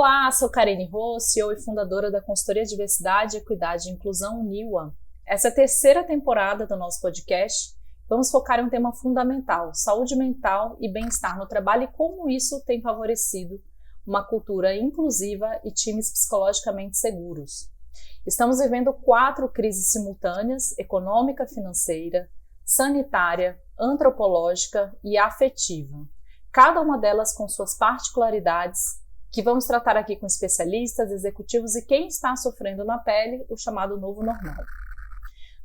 Olá, sou Karine Rô, CEO e fundadora da consultoria Diversidade, Equidade e Inclusão NIWA. Essa é a terceira temporada do nosso podcast. Vamos focar em um tema fundamental, saúde mental e bem-estar no trabalho e como isso tem favorecido uma cultura inclusiva e times psicologicamente seguros. Estamos vivendo 4 crises simultâneas: econômica, financeira, sanitária, antropológica e afetiva. Cada uma delas com suas particularidades, que vamos tratar aqui com especialistas, executivos e quem está sofrendo na pele o chamado novo normal.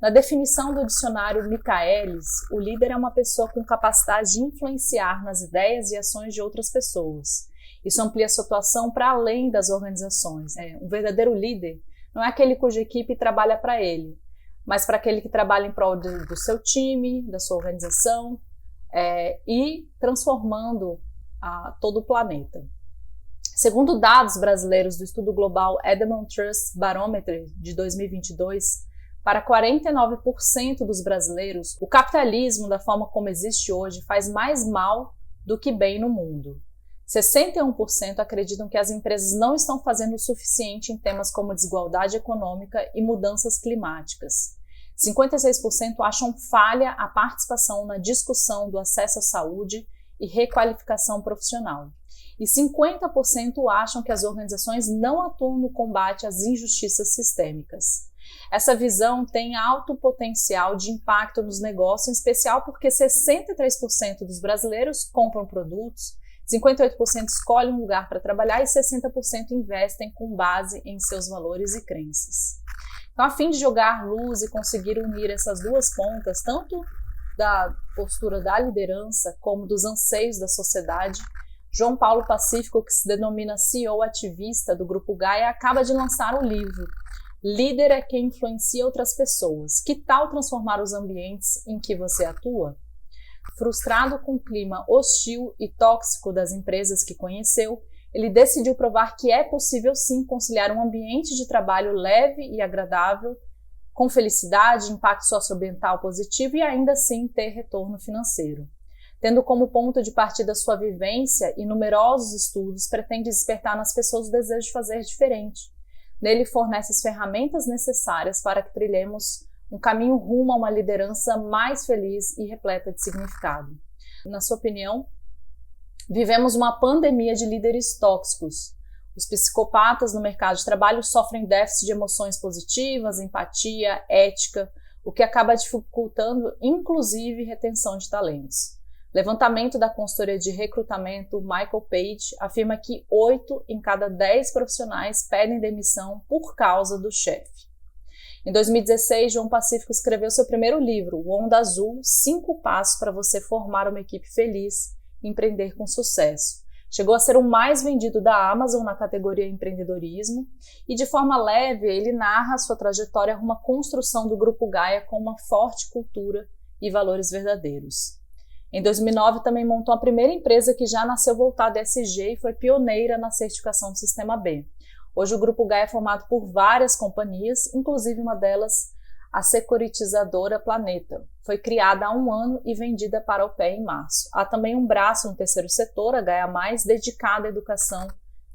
Na definição do dicionário Michaelis, o líder é uma pessoa com capacidade de influenciar nas ideias e ações de outras pessoas. Isso amplia sua atuação para além das organizações. Um verdadeiro líder não é aquele cuja equipe trabalha para ele, mas para aquele que trabalha em prol do seu time, da sua organização e transformando todo o planeta. Segundo dados brasileiros do estudo global Edelman Trust Barometer de 2022, para 49% dos brasileiros, o capitalismo, da forma como existe hoje, faz mais mal do que bem no mundo. 61% acreditam que as empresas não estão fazendo o suficiente em temas como desigualdade econômica e mudanças climáticas. 56% acham falha a participação na discussão do acesso à saúde e requalificação profissional. E 50% acham que as organizações não atuam no combate às injustiças sistêmicas. Essa visão tem alto potencial de impacto nos negócios, em especial porque 63% dos brasileiros compram produtos, 58% escolhem um lugar para trabalhar e 60% investem com base em seus valores e crenças. Então, a fim de jogar luz e conseguir unir essas duas pontas, tanto da postura da liderança como dos anseios da sociedade, João Paulo Pacífico, que se denomina CEO ativista do Grupo Gaia, acaba de lançar o livro Líder é quem influencia outras pessoas. Que tal transformar os ambientes em que você atua? Frustrado com o clima hostil e tóxico das empresas que conheceu, ele decidiu provar que é possível sim conciliar um ambiente de trabalho leve e agradável, com felicidade, impacto socioambiental positivo e ainda assim ter retorno financeiro. Tendo como ponto de partida sua vivência e numerosos estudos, pretende despertar nas pessoas o desejo de fazer diferente. Nele fornece as ferramentas necessárias para que trilhemos um caminho rumo a uma liderança mais feliz e repleta de significado. Na sua opinião, vivemos uma pandemia de líderes tóxicos. Os psicopatas no mercado de trabalho sofrem déficit de emoções positivas, empatia, ética, o que acaba dificultando, inclusive, retenção de talentos. Levantamento da consultoria de recrutamento Michael Page afirma que 8 em cada 10 profissionais pedem demissão por causa do chefe. Em 2016, João Pacífico escreveu seu primeiro livro, O Onda Azul, 5 passos para você formar uma equipe feliz e empreender com sucesso. Chegou a ser o mais vendido da Amazon na categoria empreendedorismo e, de forma leve, ele narra sua trajetória rumo à construção do Grupo Gaia com uma forte cultura e valores verdadeiros. Em 2009, também montou a primeira empresa que já nasceu voltada a ESG e foi pioneira na certificação do Sistema B. Hoje o Grupo Gaia é formado por várias companhias, inclusive uma delas, a securitizadora Planeta. Foi criada há 1 ano e vendida para a OPE em março. Há também um braço no terceiro setor, a Gaia+, dedicada à educação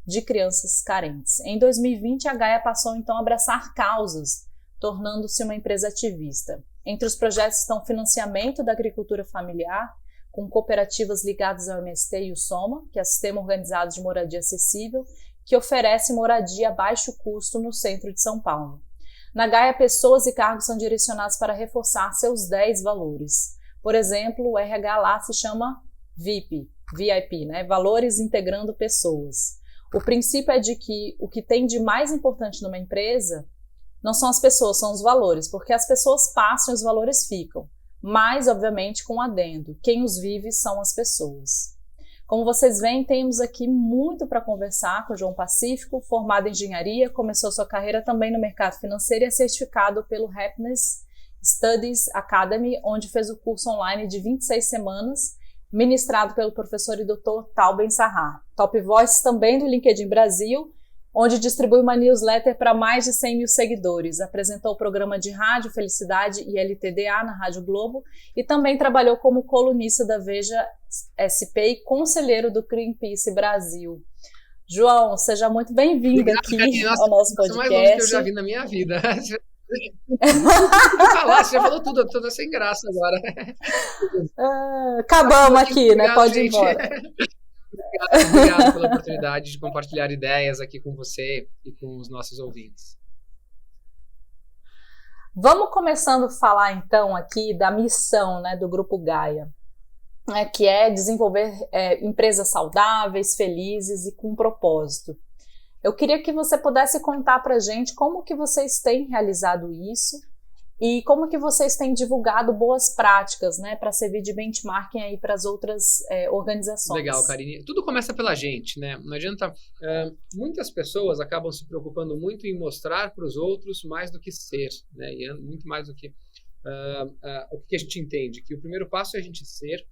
de crianças carentes. Em 2020, a Gaia passou então a abraçar causas, tornando-se uma empresa ativista. Entre os projetos estão o financiamento da agricultura familiar, com cooperativas ligadas ao MST e o SOMA, que é o Sistema Organizado de Moradia Acessível, que oferece moradia a baixo custo no centro de São Paulo. Na Gaia, pessoas e cargos são direcionados para reforçar seus 10 valores. Por exemplo, o RH lá se chama VIP, Valores Integrando Pessoas. O princípio é de que o que tem de mais importante numa empresa não são as pessoas, são os valores, porque as pessoas passam e os valores ficam. Mas, obviamente, com um adendo, quem os vive são as pessoas. Como vocês veem, temos aqui muito para conversar com o João Pacífico, formado em engenharia, começou sua carreira também no mercado financeiro e é certificado pelo Happiness Studies Academy, onde fez o curso online de 26 semanas, ministrado pelo professor e doutor Tal Ben-Sahar. Top Voice também do LinkedIn Brasil, onde distribui uma newsletter para mais de 100 mil seguidores. Apresentou o programa de rádio Felicidade e LTDA na Rádio Globo e também trabalhou como colunista da Veja SP e conselheiro do Greenpeace Brasil. João, seja muito bem-vindo aqui ao nosso podcast. Mais longe que eu já vi na minha vida. Você já falou tudo, eu tô sem graça agora. Acabamos aqui, obrigado, né? Pode gente. Ir embora. Obrigado pela oportunidade de compartilhar ideias aqui com você e com os nossos ouvintes. Vamos começando a falar então aqui da missão, né, do Grupo Gaia, que é desenvolver empresas saudáveis, felizes e com propósito. Eu queria que você pudesse contar para a gente como que vocês têm realizado isso e como que vocês têm divulgado boas práticas, né, para servir de benchmarking aí para as outras organizações. Legal, Karine. Tudo começa pela gente, né? Não adianta. Muitas pessoas acabam se preocupando muito em mostrar para os outros mais do que ser, né? E muito mais do que o que a gente entende, que o primeiro passo é a gente ser.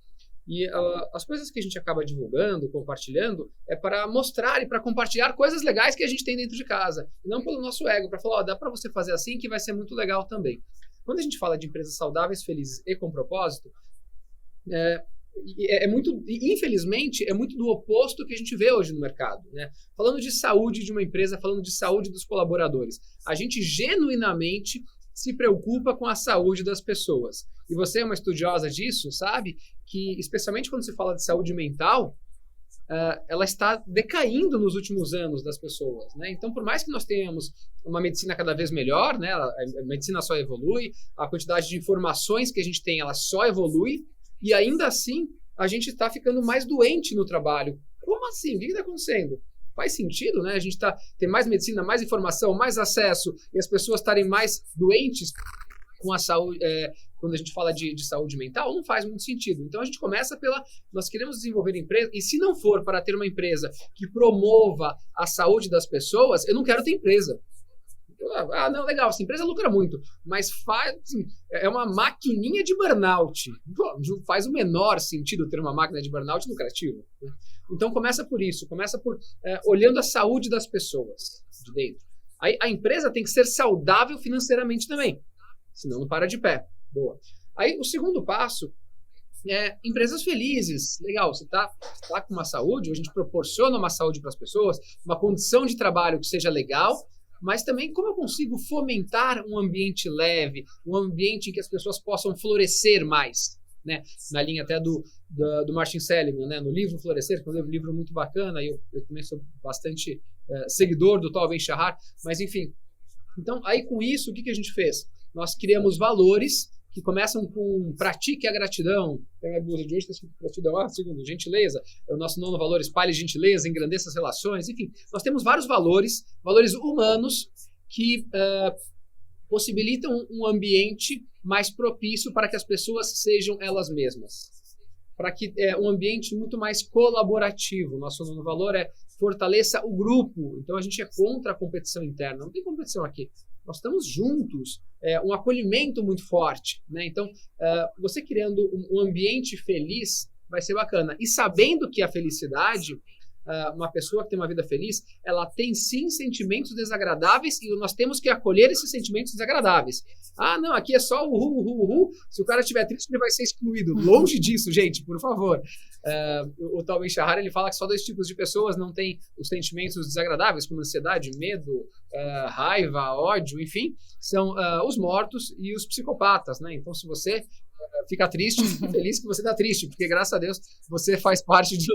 E as coisas que a gente acaba divulgando, compartilhando, é para mostrar e para compartilhar coisas legais que a gente tem dentro de casa. E não pelo nosso ego, para falar, dá para você fazer assim que vai ser muito legal também. Quando a gente fala de empresas saudáveis, felizes e com propósito, infelizmente, é muito do oposto que a gente vê hoje no mercado, né? Falando de saúde de uma empresa, falando de saúde dos colaboradores. A gente genuinamente se preocupa com a saúde das pessoas. E você é uma estudiosa disso, sabe? Que, especialmente quando se fala de saúde mental, ela está decaindo nos últimos anos das pessoas, né? Então, por mais que nós tenhamos uma medicina cada vez melhor, né? A medicina só evolui, a quantidade de informações que a gente tem, ela só evolui, e ainda assim, a gente está ficando mais doente no trabalho. Como assim? O que está acontecendo? Faz sentido, né? A gente tem mais medicina, mais informação, mais acesso, e as pessoas estarem mais doentes com a saúde, quando a gente fala de saúde mental, não faz muito sentido. Então a gente começa nós queremos desenvolver empresa, e se não for para ter uma empresa que promova a saúde das pessoas, eu não quero ter empresa. Não, legal, essa empresa lucra muito, mas assim, é uma maquininha de burnout. Não faz o menor sentido ter uma máquina de burnout lucrativa, né? Então começa por isso, começa por olhando a saúde das pessoas de dentro. Aí a empresa tem que ser saudável financeiramente também, senão não para de pé. Boa. Aí o segundo passo é empresas felizes. Legal, você tá com uma saúde, a gente proporciona uma saúde para as pessoas, uma condição de trabalho que seja legal, mas também como eu consigo fomentar um ambiente leve, um ambiente em que as pessoas possam florescer mais, né? Na linha até do Martin Seligman, né? No livro Florescer, que é um livro muito bacana, e eu também sou bastante seguidor do Tal Ben-Shahar, mas enfim. Então, aí com isso, o que a gente fez? Nós criamos valores que começam com pratique a gratidão. Tem a blusa de hoje, está escrito gratidão. Segundo, gentileza. É o nosso nono valor, espalhe gentileza, engrandeça as relações. Enfim, nós temos vários valores humanos que possibilitam um ambiente mais propício para que as pessoas sejam elas mesmas. Para que um ambiente muito mais colaborativo. Nosso nono valor é fortaleça o grupo. Então a gente é contra a competição interna. Não tem competição aqui. Nós estamos juntos, um acolhimento muito forte, né? Então, você criando um ambiente feliz vai ser bacana. E sabendo que a felicidade, uma pessoa que tem uma vida feliz, ela tem sim sentimentos desagradáveis e nós temos que acolher esses sentimentos desagradáveis. Não, aqui é só uhul. Se o cara estiver triste, ele vai ser excluído. Longe disso, gente, por favor. O Tal Ben-Shahar, ele fala que só 2 tipos de pessoas não têm os sentimentos desagradáveis, como ansiedade, medo, raiva, ódio, enfim, são os mortos e os psicopatas, né? Então, se você fica triste, fico feliz que você está triste, porque, graças a Deus, você faz parte de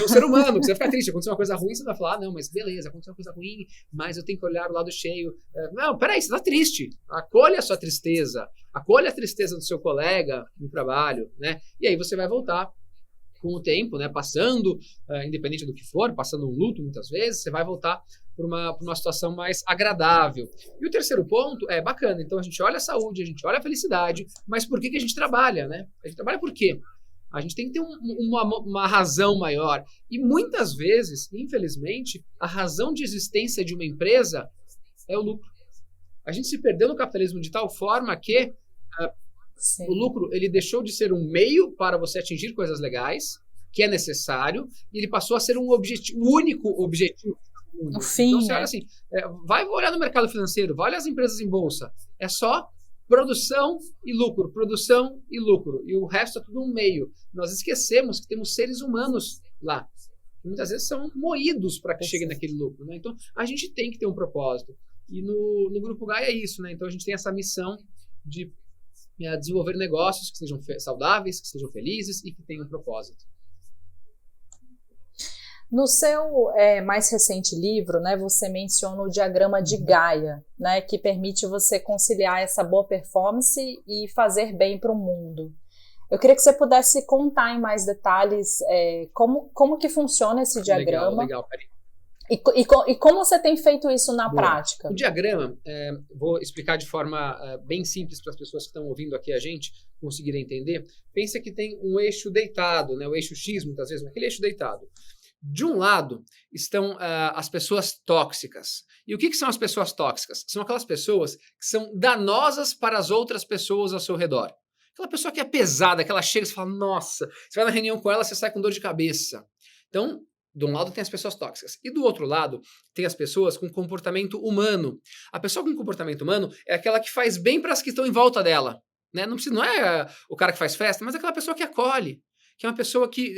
um ser humano, que você fica triste, aconteceu uma coisa ruim, você vai falar, não, mas beleza, aconteceu uma coisa ruim, mas eu tenho que olhar o lado cheio. Não, peraí, você está triste, acolha a sua tristeza, acolha a tristeza do seu colega no trabalho, né? E aí você vai voltar com o tempo, né? Passando, independente do que for, passando um luto muitas vezes, você vai voltar para uma situação mais agradável. E o terceiro ponto é bacana, então a gente olha a saúde, a gente olha a felicidade, mas por que a gente trabalha, né? A gente trabalha por quê? A gente tem que ter uma razão maior. E muitas vezes, infelizmente, a razão de existência de uma empresa é o lucro. A gente se perdeu no capitalismo de tal forma que o lucro ele deixou de ser um meio para você atingir coisas legais, que é necessário, e ele passou a ser um único objetivo. No fim, então, você olha assim, vai olhar no mercado financeiro, vai olhar as empresas em bolsa, é só produção e lucro, e o resto é tudo um meio. Nós esquecemos que temos seres humanos lá. e muitas vezes são moídos para que cheguem naquele lucro, né? Então, a gente tem que ter um propósito. E no Grupo Gaia é isso, né? Então, a gente tem essa missão de desenvolver negócios que sejam saudáveis, que sejam felizes e que tenham um propósito. No seu mais recente livro, né, você menciona o diagrama de Gaia, né, que permite você conciliar essa boa performance e fazer bem para o mundo. Eu queria que você pudesse contar em mais detalhes como que funciona esse diagrama. Legal, Karine. E como você tem feito isso na prática? O diagrama, vou explicar de forma bem simples para as pessoas que estão ouvindo aqui a gente conseguirem entender. Pensa que tem um eixo deitado, né, o eixo X muitas vezes, aquele eixo deitado. De um lado estão as pessoas tóxicas. E o que são as pessoas tóxicas? São aquelas pessoas que são danosas para as outras pessoas ao seu redor. Aquela pessoa que é pesada, que ela chega e você fala, nossa, você vai na reunião com ela, você sai com dor de cabeça. Então, de um lado tem as pessoas tóxicas. E do outro lado tem as pessoas com comportamento humano. A pessoa com comportamento humano é aquela que faz bem para as que estão em volta dela. Né? Não é o cara que faz festa, mas é aquela pessoa que acolhe. Que é uma pessoa que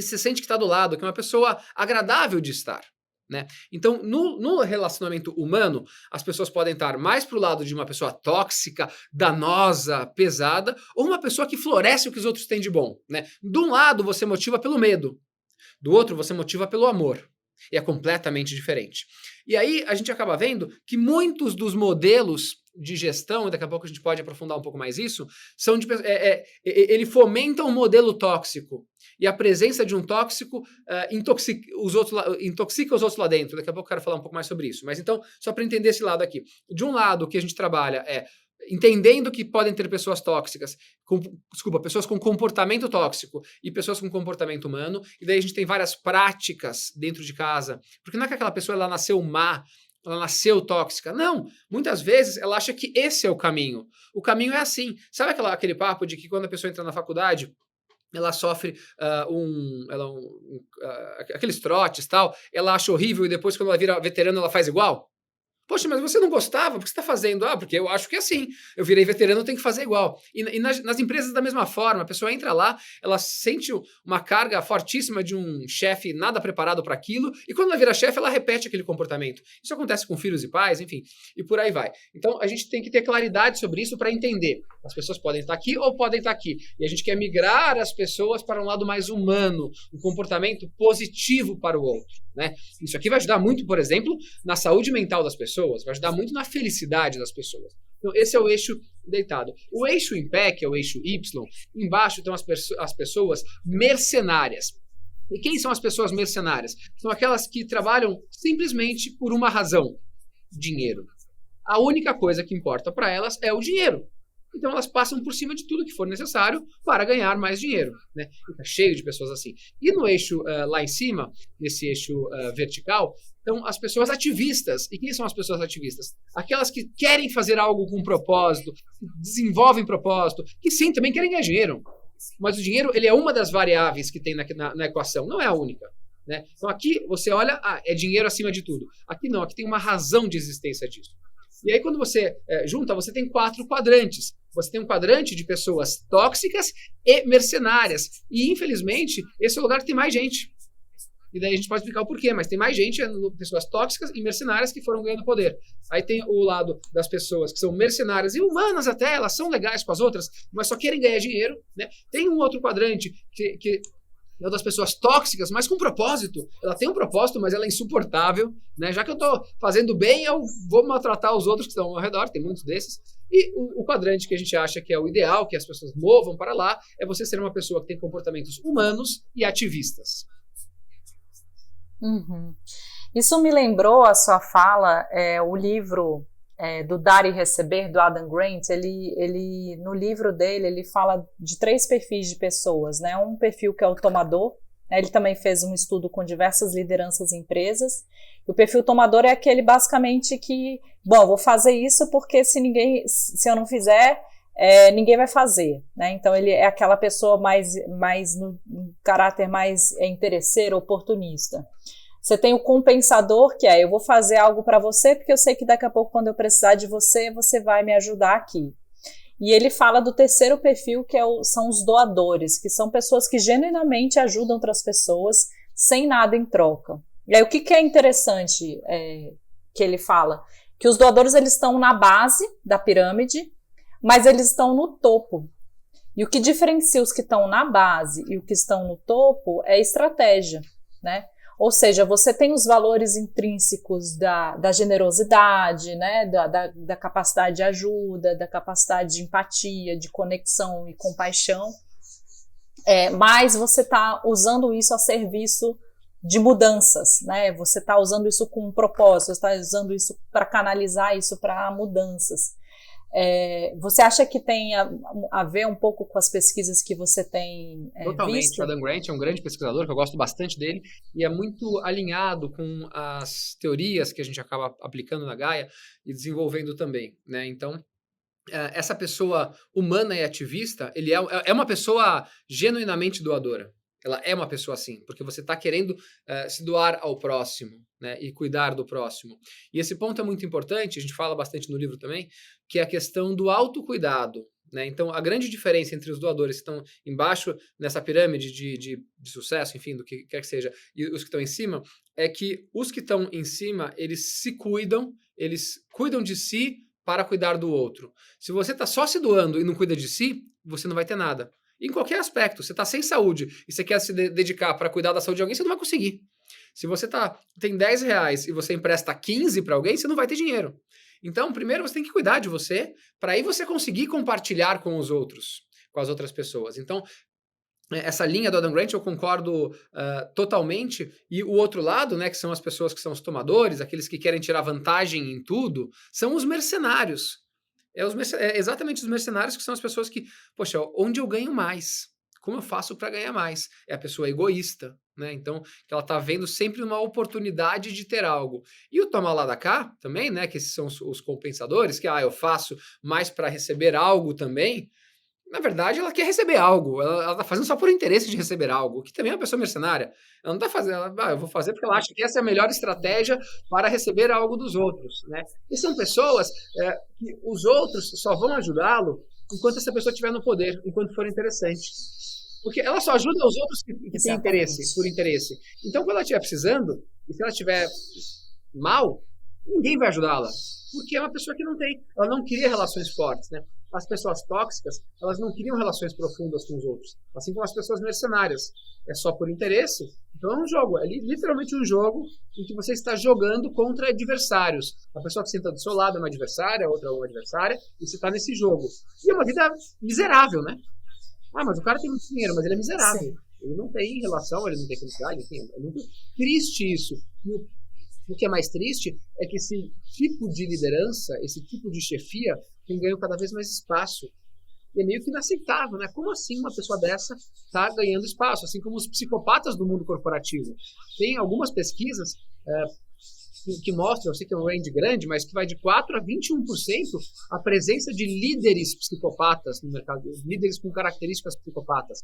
se sente que está do lado, que é uma pessoa agradável de estar. Né? Então, no relacionamento humano, as pessoas podem estar mais para o lado de uma pessoa tóxica, danosa, pesada, ou uma pessoa que floresce o que os outros têm de bom. Né? De um lado, você motiva pelo medo. Do outro, você motiva pelo amor. E é completamente diferente. E aí, a gente acaba vendo que muitos dos modelos de gestão, e daqui a pouco a gente pode aprofundar um pouco mais isso, ele fomenta um modelo tóxico. E a presença de um tóxico intoxica os outros lá dentro. Daqui a pouco eu quero falar um pouco mais sobre isso. Mas então, só para entender esse lado aqui. De um lado, o que a gente trabalha é entendendo que podem ter pessoas tóxicas, pessoas com comportamento tóxico e pessoas com comportamento humano, e daí a gente tem várias práticas dentro de casa, porque não é que aquela pessoa ela nasceu má, ela nasceu tóxica, não, muitas vezes ela acha que esse é o caminho é assim, sabe aquele papo de que quando a pessoa entra na faculdade, ela sofre aqueles trotes e tal, ela acha horrível e depois quando ela vira veterana ela faz igual? Poxa, mas você não gostava? Por que você está fazendo? Porque eu acho que é assim. Eu virei veterano, eu tenho que fazer igual. E nas empresas da mesma forma. A pessoa entra lá, ela sente uma carga fortíssima de um chefe nada preparado para aquilo, e quando ela vira chefe, ela repete aquele comportamento. Isso acontece com filhos e pais, enfim, e por aí vai. Então, a gente tem que ter claridade sobre isso para entender. As pessoas podem estar aqui ou podem estar aqui. E a gente quer migrar as pessoas para um lado mais humano, um comportamento positivo para o outro. Né? Isso aqui vai ajudar muito, por exemplo, na saúde mental das pessoas, vai ajudar muito na felicidade das pessoas. Então, esse é o eixo deitado. O eixo em pé, que é o eixo Y, embaixo estão as pessoas mercenárias. E quem são as pessoas mercenárias? São aquelas que trabalham simplesmente por uma razão: dinheiro. A única coisa que importa para elas é o dinheiro. Então elas passam por cima de tudo que for necessário para ganhar mais dinheiro. Né? Está cheio de pessoas assim. E no eixo lá em cima, nesse eixo vertical, estão as pessoas ativistas. E quem são as pessoas ativistas? Aquelas que querem fazer algo com propósito, que desenvolvem propósito, que sim, também querem ganhar dinheiro. Mas o dinheiro ele é uma das variáveis que tem na equação, não é a única. Né? Então aqui você olha, é dinheiro acima de tudo. Aqui não, aqui tem uma razão de existência disso. E aí, quando você junta, você tem 4 quadrantes. Você tem um quadrante de pessoas tóxicas e mercenárias. E, infelizmente, esse é o lugar que tem mais gente. E daí a gente pode explicar o porquê, mas tem mais gente, pessoas tóxicas e mercenárias que foram ganhando poder. Aí tem o lado das pessoas que são mercenárias e humanas até, elas são legais com as outras, mas só querem ganhar dinheiro. Né? Tem um outro quadrante que é o das pessoas tóxicas, mas com propósito. Ela tem um propósito, mas ela é insuportável. Né? Já que eu estou fazendo bem, eu vou maltratar os outros que estão ao redor, tem muitos desses. E o quadrante que a gente acha que é o ideal, que as pessoas movam para lá, é você ser uma pessoa que tem comportamentos humanos e ativistas. Uhum. Isso me lembrou a sua fala, o livro do Dar e Receber, do Adam Grant, ele no livro dele, ele fala de 3 perfis de pessoas, né? Um perfil que é o tomador, né? Ele também fez um estudo com diversas lideranças em empresas, e o perfil tomador é aquele basicamente que, bom, vou fazer isso porque se eu não fizer, ninguém vai fazer, né? Então ele é aquela pessoa mais no caráter mais interesseiro, oportunista. Você tem o compensador, que eu vou fazer algo para você porque eu sei que daqui a pouco, quando eu precisar de você, você vai me ajudar aqui. E ele fala do terceiro perfil, que são os doadores, que são pessoas que genuinamente ajudam outras pessoas, sem nada em troca. E aí o que é interessante que ele fala? Que os doadores eles estão na base da pirâmide, mas eles estão no topo. E o que diferencia os que estão na base e os que estão no topo é estratégia, né? Ou seja, você tem os valores intrínsecos da generosidade, né? Da capacidade de ajuda, da capacidade de empatia, de conexão e compaixão, mas você está usando isso a serviço de mudanças, né? Você está usando isso com um propósito, você está usando isso para canalizar isso para mudanças. Você acha que tem a ver um pouco com as pesquisas que você tem Totalmente. visto? O Adam Grant é um grande pesquisador, que eu gosto bastante dele, e é muito alinhado com as teorias que a gente acaba aplicando na Gaia e desenvolvendo também, né? Então, essa pessoa humana e ativista, ele é uma pessoa genuinamente doadora. Ela é uma pessoa assim, porque você está querendo se doar ao próximo, né, e cuidar do próximo. E esse ponto é muito importante, a gente fala bastante no livro também, que é a questão do autocuidado. Né? Então, a grande diferença entre os doadores que estão embaixo nessa pirâmide de sucesso, enfim, do que quer que seja, e os que estão em cima, é que os que estão em cima, eles se cuidam, eles cuidam de si para cuidar do outro. Se você está só se doando e não cuida de si, você não vai ter nada. Em qualquer aspecto, você está sem saúde e você quer se dedicar para cuidar da saúde de alguém, você não vai conseguir. Se você tem R$10 e você empresta 15 para alguém, você não vai ter dinheiro. Então, primeiro você tem que cuidar de você, para aí você conseguir compartilhar com os outros, com as outras pessoas. Então, essa linha do Adam Grant eu concordo totalmente. E o outro lado, né, que são as pessoas que são os tomadores, aqueles que querem tirar vantagem em tudo, são os mercenários. Exatamente os mercenários que são as pessoas que, poxa, onde eu ganho mais? Como eu faço para ganhar mais? É a pessoa egoísta, né? Então, que ela está vendo sempre uma oportunidade de ter algo. E o toma lá da cá também, né? Que esses são os compensadores, que eu faço mais para receber algo também. Na verdade, ela quer receber algo. Ela está fazendo só por interesse de receber algo, que também é uma pessoa mercenária. Ela não está fazendo, eu vou fazer porque ela acha que essa é a melhor estratégia para receber algo dos outros, né? E são pessoas que os outros só vão ajudá-lo enquanto essa pessoa estiver no poder, enquanto for interessante. Porque ela só ajuda os outros que têm interesse, por interesse. Então, quando ela estiver precisando, e se ela estiver mal, ninguém vai ajudá-la. Porque é uma pessoa que ela não cria relações fortes, né? As pessoas tóxicas, elas não criam relações profundas com os outros. Assim como as pessoas mercenárias. É só por interesse. Então é um jogo, é literalmente um jogo em que você está jogando contra adversários. A pessoa que senta do seu lado é uma adversária, a outra é uma adversária, e você está nesse jogo. E é uma vida miserável, né? Mas o cara tem muito dinheiro, mas ele é miserável. Sim. Ele não tem relação, ele não tem felicidade, enfim, é muito triste isso. E o que é mais triste é que esse tipo de liderança, esse tipo de chefia, tem ganho cada vez mais espaço. E é meio que inaceitável, né? Como assim uma pessoa dessa está ganhando espaço? Assim como os psicopatas do mundo corporativo. Tem algumas pesquisas que mostram, eu sei que é um range grande, mas que vai de 4% a 21% a presença de líderes psicopatas no mercado, líderes com características psicopatas.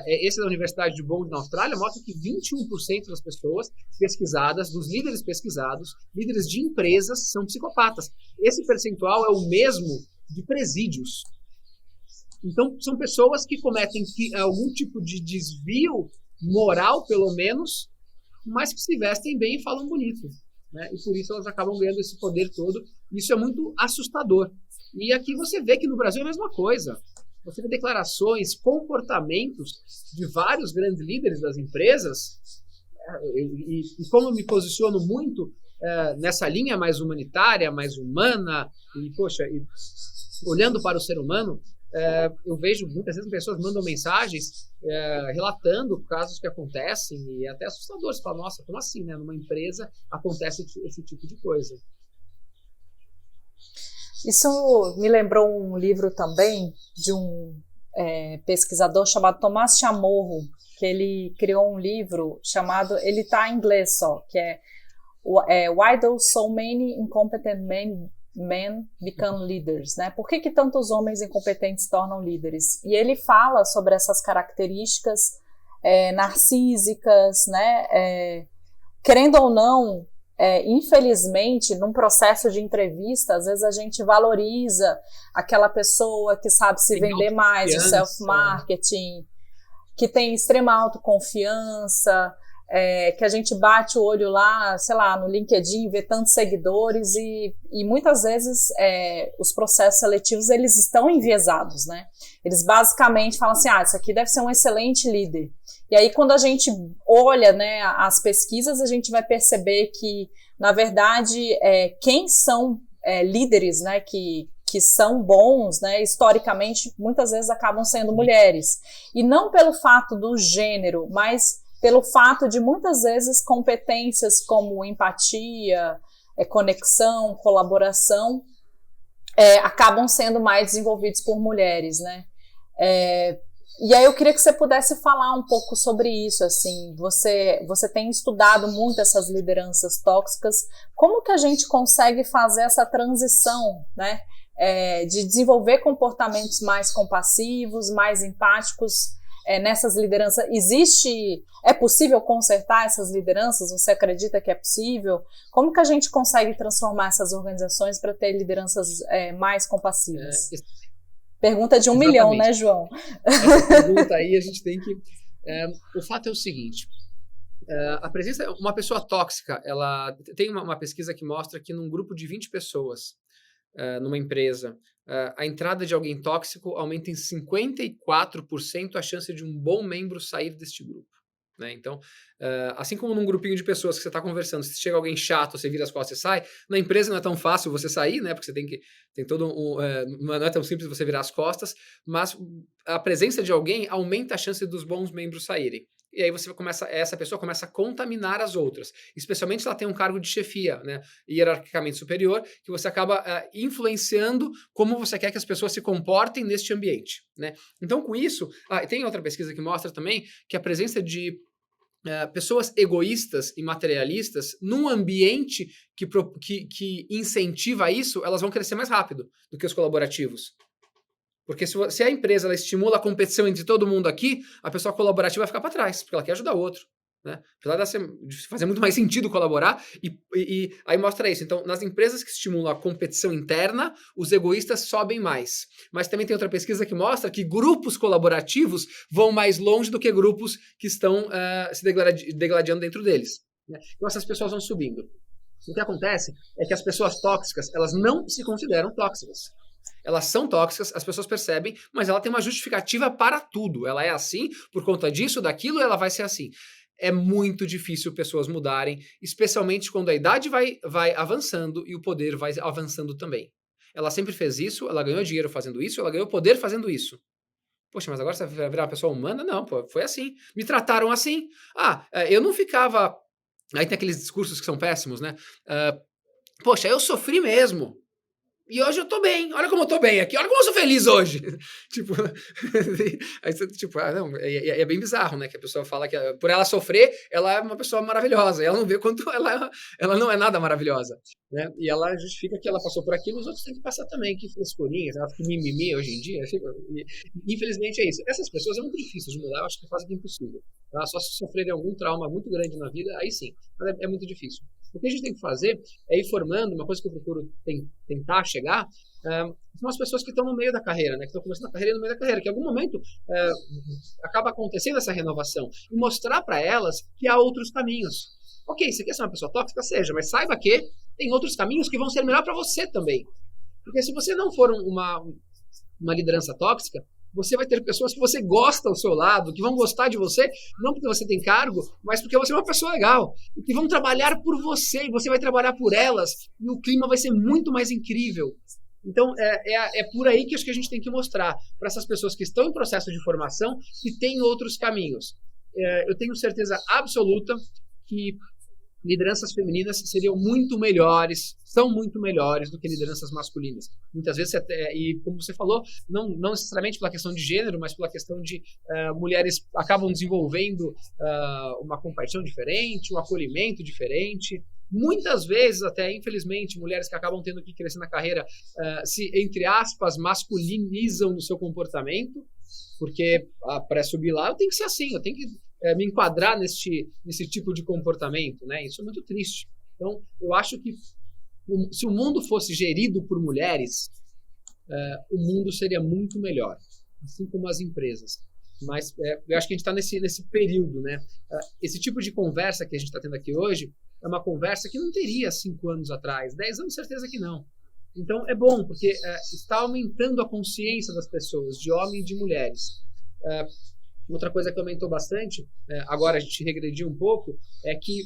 Esse da Universidade de Bond, na Austrália, mostra que 21% das pessoas pesquisadas, dos líderes pesquisados, líderes de empresas, são psicopatas. Esse percentual é o mesmo de presídios. Então, são pessoas que cometem algum tipo de desvio moral, pelo menos, mas que se vestem bem e falam bonito. Né? E por isso elas acabam ganhando esse poder todo. Isso é muito assustador. E aqui você vê que no Brasil é a mesma coisa. Você vê declarações, comportamentos de vários grandes líderes das empresas. E como eu me posiciono muito nessa linha mais humanitária, mais humana, e olhando para o ser humano, eu vejo muitas vezes pessoas mandam mensagens relatando casos que acontecem e até assustadores. Você fala, nossa, como assim, né? Numa empresa acontece esse tipo de coisa. Isso me lembrou um livro também de um pesquisador chamado Tomás Chamorro, que ele criou um livro chamado, ele está em inglês só, que é Why Do So Many Incompetent Men Become Leaders, né? Por que tantos homens incompetentes se tornam líderes? E ele fala sobre essas características narcísicas, né? Querendo ou não, infelizmente, num processo de entrevista, às vezes a gente valoriza aquela pessoa que sabe se vender mais, o self-marketing, que tem extrema autoconfiança, que a gente bate o olho lá, sei lá, no LinkedIn, vê tantos seguidores e muitas vezes os processos seletivos, eles estão enviesados, né? Eles basicamente falam assim, isso aqui deve ser um excelente líder. E aí, quando a gente olha, né, as pesquisas, a gente vai perceber que, na verdade, quem são líderes, né, que são bons, né, historicamente, muitas vezes acabam sendo mulheres. E não pelo fato do gênero, mas pelo fato de, muitas vezes, competências como empatia, conexão, colaboração, acabam sendo mais desenvolvidos por mulheres, né? E aí eu queria que você pudesse falar um pouco sobre isso, assim, você tem estudado muito essas lideranças tóxicas, como que a gente consegue fazer essa transição, né, de desenvolver comportamentos mais compassivos, mais empáticos nessas lideranças? É possível consertar essas lideranças? Você acredita que é possível? Como que a gente consegue transformar essas organizações para ter lideranças mais compassivas? Pergunta de 1 milhão, né, João? Essa pergunta aí a gente tem que... o fato é o seguinte, a presença de uma pessoa tóxica, ela tem uma pesquisa que mostra que num grupo de 20 pessoas, numa empresa, a entrada de alguém tóxico aumenta em 54% a chance de um bom membro sair deste grupo. Né? Então, assim como num grupinho de pessoas que você está conversando, se chega alguém chato, você vira as costas e sai, na empresa não é tão fácil você sair, né? Porque você tem todo não é tão simples você virar as costas, mas a presença de alguém aumenta a chance dos bons membros saírem. E aí essa pessoa começa a contaminar as outras, especialmente se ela tem um cargo de chefia, né, hierarquicamente superior, que você acaba influenciando como você quer que as pessoas se comportem neste ambiente. Né? Então, com isso, tem outra pesquisa que mostra também que a presença de pessoas egoístas e materialistas num ambiente que incentiva isso, elas vão crescer mais rápido do que os colaborativos. Porque se a empresa ela estimula a competição entre todo mundo aqui, a pessoa colaborativa vai ficar para trás, porque ela quer ajudar o outro. Né? Apesar de fazer muito mais sentido colaborar, e aí mostra isso. Então, nas empresas que estimulam a competição interna, os egoístas sobem mais. Mas também tem outra pesquisa que mostra que grupos colaborativos vão mais longe do que grupos que estão se degladiando dentro deles. Né? Então, essas pessoas vão subindo. O que acontece é que as pessoas tóxicas, elas não se consideram tóxicas. Elas são tóxicas, as pessoas percebem, mas ela tem uma justificativa para tudo. Ela é assim, por conta disso, daquilo, ela vai ser assim. É muito difícil pessoas mudarem, especialmente quando a idade vai avançando e o poder vai avançando também. Ela sempre fez isso, ela ganhou dinheiro fazendo isso, ela ganhou poder fazendo isso. Poxa, mas agora você vai virar uma pessoa humana? Não, pô, foi assim. Me trataram assim. Eu não ficava... Aí tem aqueles discursos que são péssimos, né? Poxa, eu sofri mesmo. E hoje eu tô bem, olha como eu tô bem aqui, olha como eu sou feliz hoje. É bem bizarro, né? Que a pessoa fala que por ela sofrer, ela é uma pessoa maravilhosa. E ela não vê quanto ela não é nada maravilhosa. Né? E ela justifica que ela passou por aquilo, os outros têm que passar também. Que frescurinha, que mimimi hoje em dia. Infelizmente é isso. Essas pessoas é muito difícil de mudar, eu acho que é quase impossível. Tá? Só se sofrerem algum trauma muito grande na vida, aí sim. Mas é muito difícil. O que a gente tem que fazer é ir formando, uma coisa que eu procuro tentar chegar, são as pessoas que estão no meio da carreira, né? Que estão começando a carreira no meio da carreira, que em algum momento acaba acontecendo essa renovação, e mostrar para elas que há outros caminhos. Ok, você quer ser uma pessoa tóxica? Seja, mas saiba que tem outros caminhos que vão ser melhor para você também. Porque se você não for uma liderança tóxica, você vai ter pessoas que você gosta ao seu lado, que vão gostar de você, não porque você tem cargo, mas porque você é uma pessoa legal, e que vão trabalhar por você, e você vai trabalhar por elas, e o clima vai ser muito mais incrível. Então, é por aí que acho que a gente tem que mostrar para essas pessoas que estão em processo de formação que tem outros caminhos. Eu tenho certeza absoluta que lideranças femininas seriam muito melhores, são muito melhores do que lideranças masculinas. Muitas vezes, e como você falou, não necessariamente pela questão de gênero, mas pela questão de mulheres acabam desenvolvendo uma compaixão diferente, um acolhimento diferente. Muitas vezes, até infelizmente, mulheres que acabam tendo que crescer na carreira se, entre aspas, masculinizam no seu comportamento, porque para subir lá eu tenho que ser assim, eu tenho que me enquadrar nesse tipo de comportamento, né? Isso é muito triste. Então, eu acho que se o mundo fosse gerido por mulheres, o mundo seria muito melhor, assim como as empresas. Mas eu acho que a gente está nesse período, né? Esse tipo de conversa que a gente está tendo aqui hoje é uma conversa que não teria 5 anos atrás, 10 anos, certeza que não. Então é bom, porque está aumentando a consciência das pessoas, de homens e de mulheres. Outra coisa que aumentou bastante, agora a gente regrediu um pouco, é que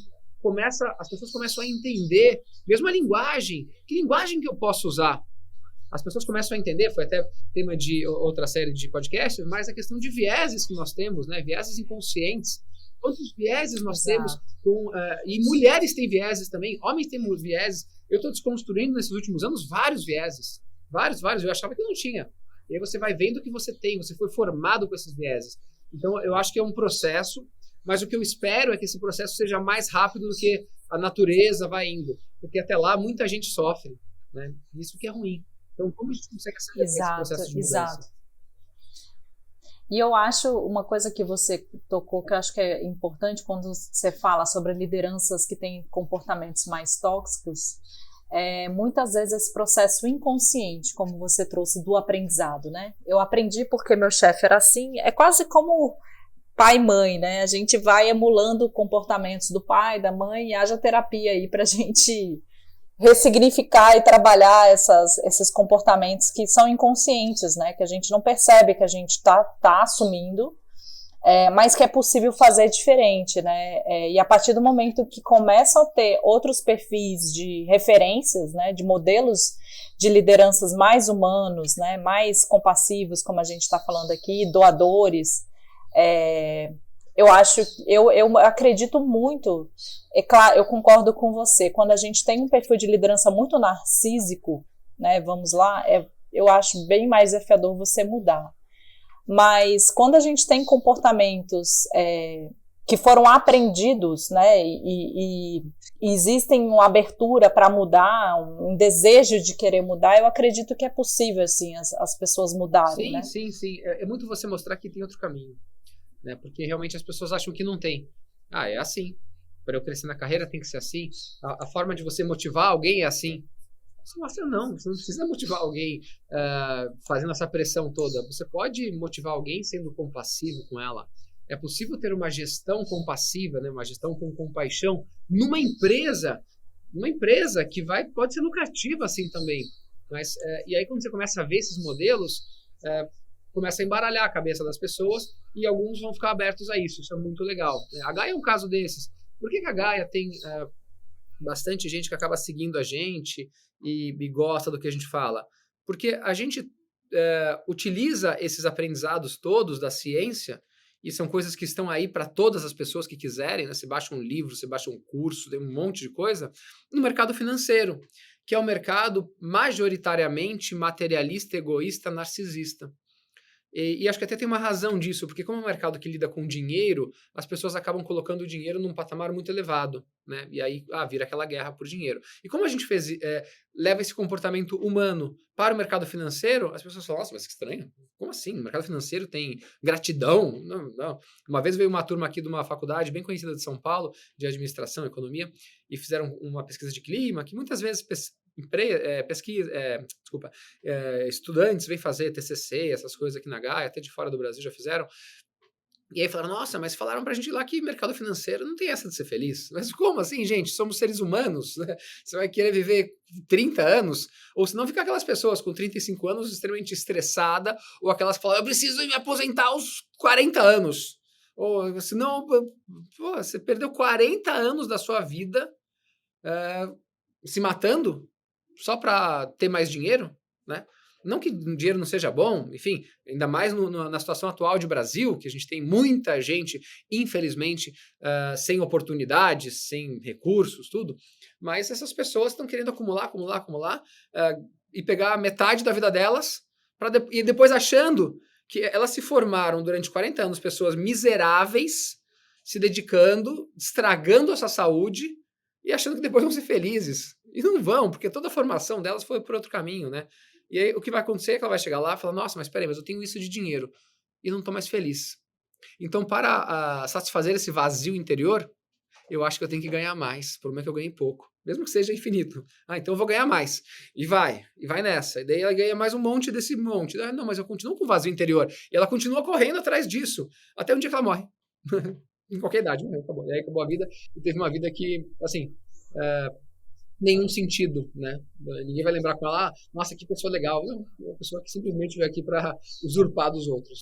as pessoas começam a entender, mesmo a linguagem, que linguagem que eu posso usar? As pessoas começam a entender, foi até tema de outra série de podcasts, mas a questão de vieses que nós temos, né? Vieses inconscientes. Quantos vieses nós temos? E mulheres têm vieses também, homens têm vieses. Eu estou desconstruindo nesses últimos anos vários vieses. Vários. Eu achava que não tinha. E aí você vai vendo que você tem, você foi formado com esses vieses. Então, eu acho que é um processo, mas o que eu espero é que esse processo seja mais rápido do que a natureza vai indo. Porque até lá muita gente sofre, né? Isso que é ruim. Então, como a gente consegue acelerar esse processo de mudança? Exato. E eu acho uma coisa que você tocou, que eu acho que é importante quando você fala sobre lideranças que têm comportamentos mais tóxicos, muitas vezes esse processo inconsciente, como você trouxe, do aprendizado, né? Eu aprendi porque meu chefe era assim, é quase como pai e mãe, né? A gente vai emulando comportamentos do pai, da mãe, e haja terapia aí pra gente ressignificar e trabalhar esses comportamentos que são inconscientes, né? Que a gente não percebe que a gente tá assumindo, mas que é possível fazer diferente, né? E a partir do momento que começam a ter outros perfis de referências, né? De modelos de lideranças mais humanos, né? Mais compassivos, como a gente está falando aqui, doadores, eu acredito muito, é claro, eu concordo com você, quando a gente tem um perfil de liderança muito narcísico, né, vamos lá, eu acho bem mais desafiador você mudar. Mas quando a gente tem comportamentos que foram aprendidos, né, e existem uma abertura para mudar, um desejo de querer mudar, eu acredito que é possível, assim, as pessoas mudarem, sim, né? Sim. É muito você mostrar que tem outro caminho, né? Porque realmente as pessoas acham que não tem. É assim. Para eu crescer na carreira tem que ser assim. A forma de você motivar alguém é assim. Você não precisa motivar alguém fazendo essa pressão toda. Você pode motivar alguém sendo compassivo com ela. É possível ter uma gestão compassiva, né? Uma gestão com compaixão numa empresa que pode ser lucrativa assim também. Mas, e aí quando você começa a ver esses modelos, começa a embaralhar a cabeça das pessoas e alguns vão ficar abertos a isso. Isso é muito legal. A Gaia é um caso desses. Por que a Gaia tem bastante gente que acaba seguindo a gente e gosta do que a gente fala? Porque a gente utiliza esses aprendizados todos da ciência, e são coisas que estão aí para todas as pessoas que quiserem, né? Você baixa um livro, você baixa um curso, tem um monte de coisa, no mercado financeiro, que é um mercado majoritariamente materialista, egoísta, narcisista. E acho que até tem uma razão disso, porque como é um mercado que lida com dinheiro, as pessoas acabam colocando o dinheiro num patamar muito elevado, né? E aí vira aquela guerra por dinheiro. E como a gente leva esse comportamento humano para o mercado financeiro, as pessoas falam, nossa, mas que estranho. Como assim? O mercado financeiro tem gratidão? Não. Uma vez veio uma turma aqui de uma faculdade bem conhecida de São Paulo, de administração, economia, e fizeram uma pesquisa de clima, que muitas vezes estudantes vêm fazer TCC, essas coisas aqui na Gaia, até de fora do Brasil já fizeram, e aí falaram, nossa, mas falaram pra gente lá que mercado financeiro não tem essa de ser feliz. Mas como assim, gente? Somos seres humanos, né? Você vai querer viver 30 anos, ou se não ficar aquelas pessoas com 35 anos extremamente estressada, ou aquelas que falam, eu preciso me aposentar aos 40 anos. Ou senão, você perdeu 40 anos da sua vida se matando só para ter mais dinheiro, né? Não que o dinheiro não seja bom, enfim, ainda mais na situação atual de Brasil, que a gente tem muita gente, infelizmente, sem oportunidades, sem recursos, tudo, mas essas pessoas estão querendo acumular, e pegar metade da vida delas, e depois achando que elas se formaram durante 40 anos, pessoas miseráveis, se dedicando, estragando a sua saúde, e achando que depois vão ser felizes. E não vão, porque toda a formação delas foi por outro caminho, né? E aí o que vai acontecer é que ela vai chegar lá e falar, nossa, mas peraí, mas eu tenho isso de dinheiro e não estou mais feliz. Então, para satisfazer esse vazio interior, eu acho que eu tenho que ganhar mais. O problema é que eu ganhei pouco. mesmo que seja infinito. Então eu vou ganhar mais. E vai nessa. E daí ela ganha mais um monte desse monte. Não, mas eu continuo com o vazio interior. E ela continua correndo atrás disso, até um dia que ela morre. Em qualquer idade, morreu, acabou. E aí acabou a vida, e teve uma vida que, assim, nenhum sentido, né? Ninguém vai lembrar com ela, nossa, que pessoa legal. Não, é uma pessoa que simplesmente veio aqui para usurpar dos outros.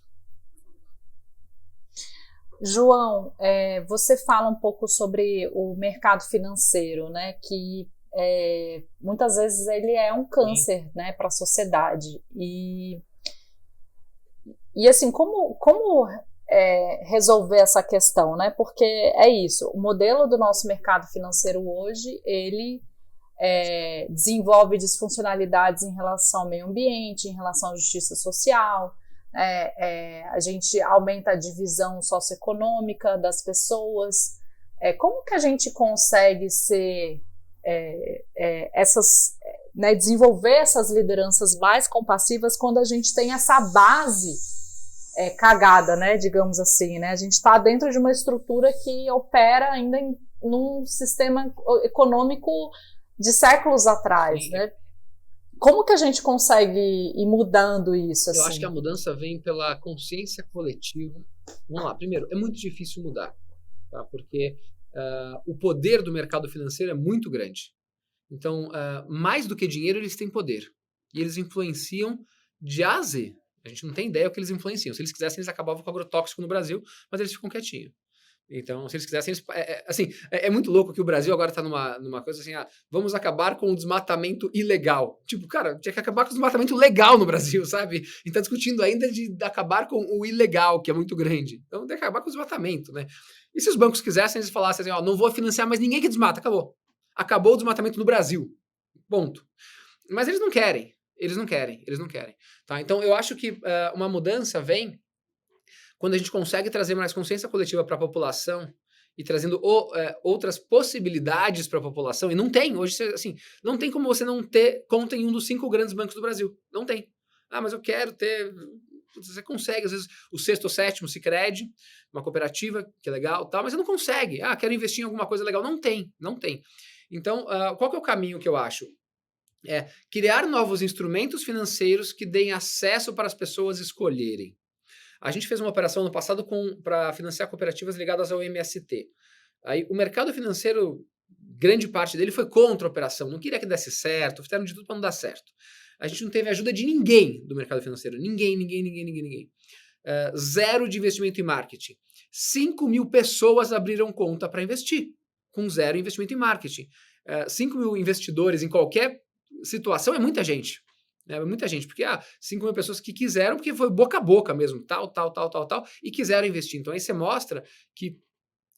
João, você fala um pouco sobre o mercado financeiro, né? Que muitas vezes ele é um câncer, né, para a sociedade. E assim, como resolver essa questão, né? Porque é isso, o modelo do nosso mercado financeiro hoje, ele desenvolve disfuncionalidades em relação ao meio ambiente, em relação à justiça social, a gente aumenta a divisão socioeconômica das pessoas. Como que a gente consegue desenvolver essas lideranças mais compassivas quando a gente tem essa base cagada, né, digamos assim, né? A gente está dentro de uma estrutura que opera ainda num sistema econômico de séculos atrás, né? Como que a gente consegue ir mudando isso? Eu acho que a mudança vem pela consciência coletiva. Vamos lá, primeiro, é muito difícil mudar, tá? Porque o poder do mercado financeiro é muito grande. Então, mais do que dinheiro, eles têm poder. E eles influenciam de A a Z. A gente não tem ideia o que eles influenciam. Se eles quisessem, eles acabavam com o agrotóxico no Brasil, mas eles ficam quietinhos. Então, se eles quisessem, é muito louco que o Brasil agora está numa coisa assim, vamos acabar com o desmatamento ilegal. Tipo, cara, tinha que acabar com o desmatamento legal no Brasil, sabe? E está discutindo ainda de acabar com o ilegal, que é muito grande. Então, tem que acabar com o desmatamento, né? E se os bancos quisessem, eles falassem assim, não vou financiar mais ninguém que desmata, acabou. Acabou o desmatamento no Brasil. Ponto. Mas eles não querem. Eles não querem. Tá? Então, eu acho que uma mudança vem quando a gente consegue trazer mais consciência coletiva para a população e trazendo outras possibilidades para a população. E não tem. Hoje, assim, não tem como você não ter conta em um dos 5 grandes bancos do Brasil. Não tem. Mas eu quero ter... Você consegue, às vezes, o 6º ou 7º Sicredi, uma cooperativa, que é legal, tal, mas você não consegue. Quero investir em alguma coisa legal. Não tem. Então, qual que é o caminho que eu acho? Criar novos instrumentos financeiros que deem acesso para as pessoas escolherem. A gente fez uma operação no passado para financiar cooperativas ligadas ao MST. Aí o mercado financeiro, grande parte dele foi contra a operação, não queria que desse certo, fizeram de tudo para não dar certo. A gente não teve ajuda de ninguém do mercado financeiro, ninguém. Zero de investimento em marketing. 5.000 pessoas abriram conta para investir, com zero investimento em marketing. 5.000 investidores em qualquer situação é muita gente. Muita gente, porque 5.000 pessoas que quiseram, porque foi boca a boca mesmo, tal, e quiseram investir. Então aí você mostra que,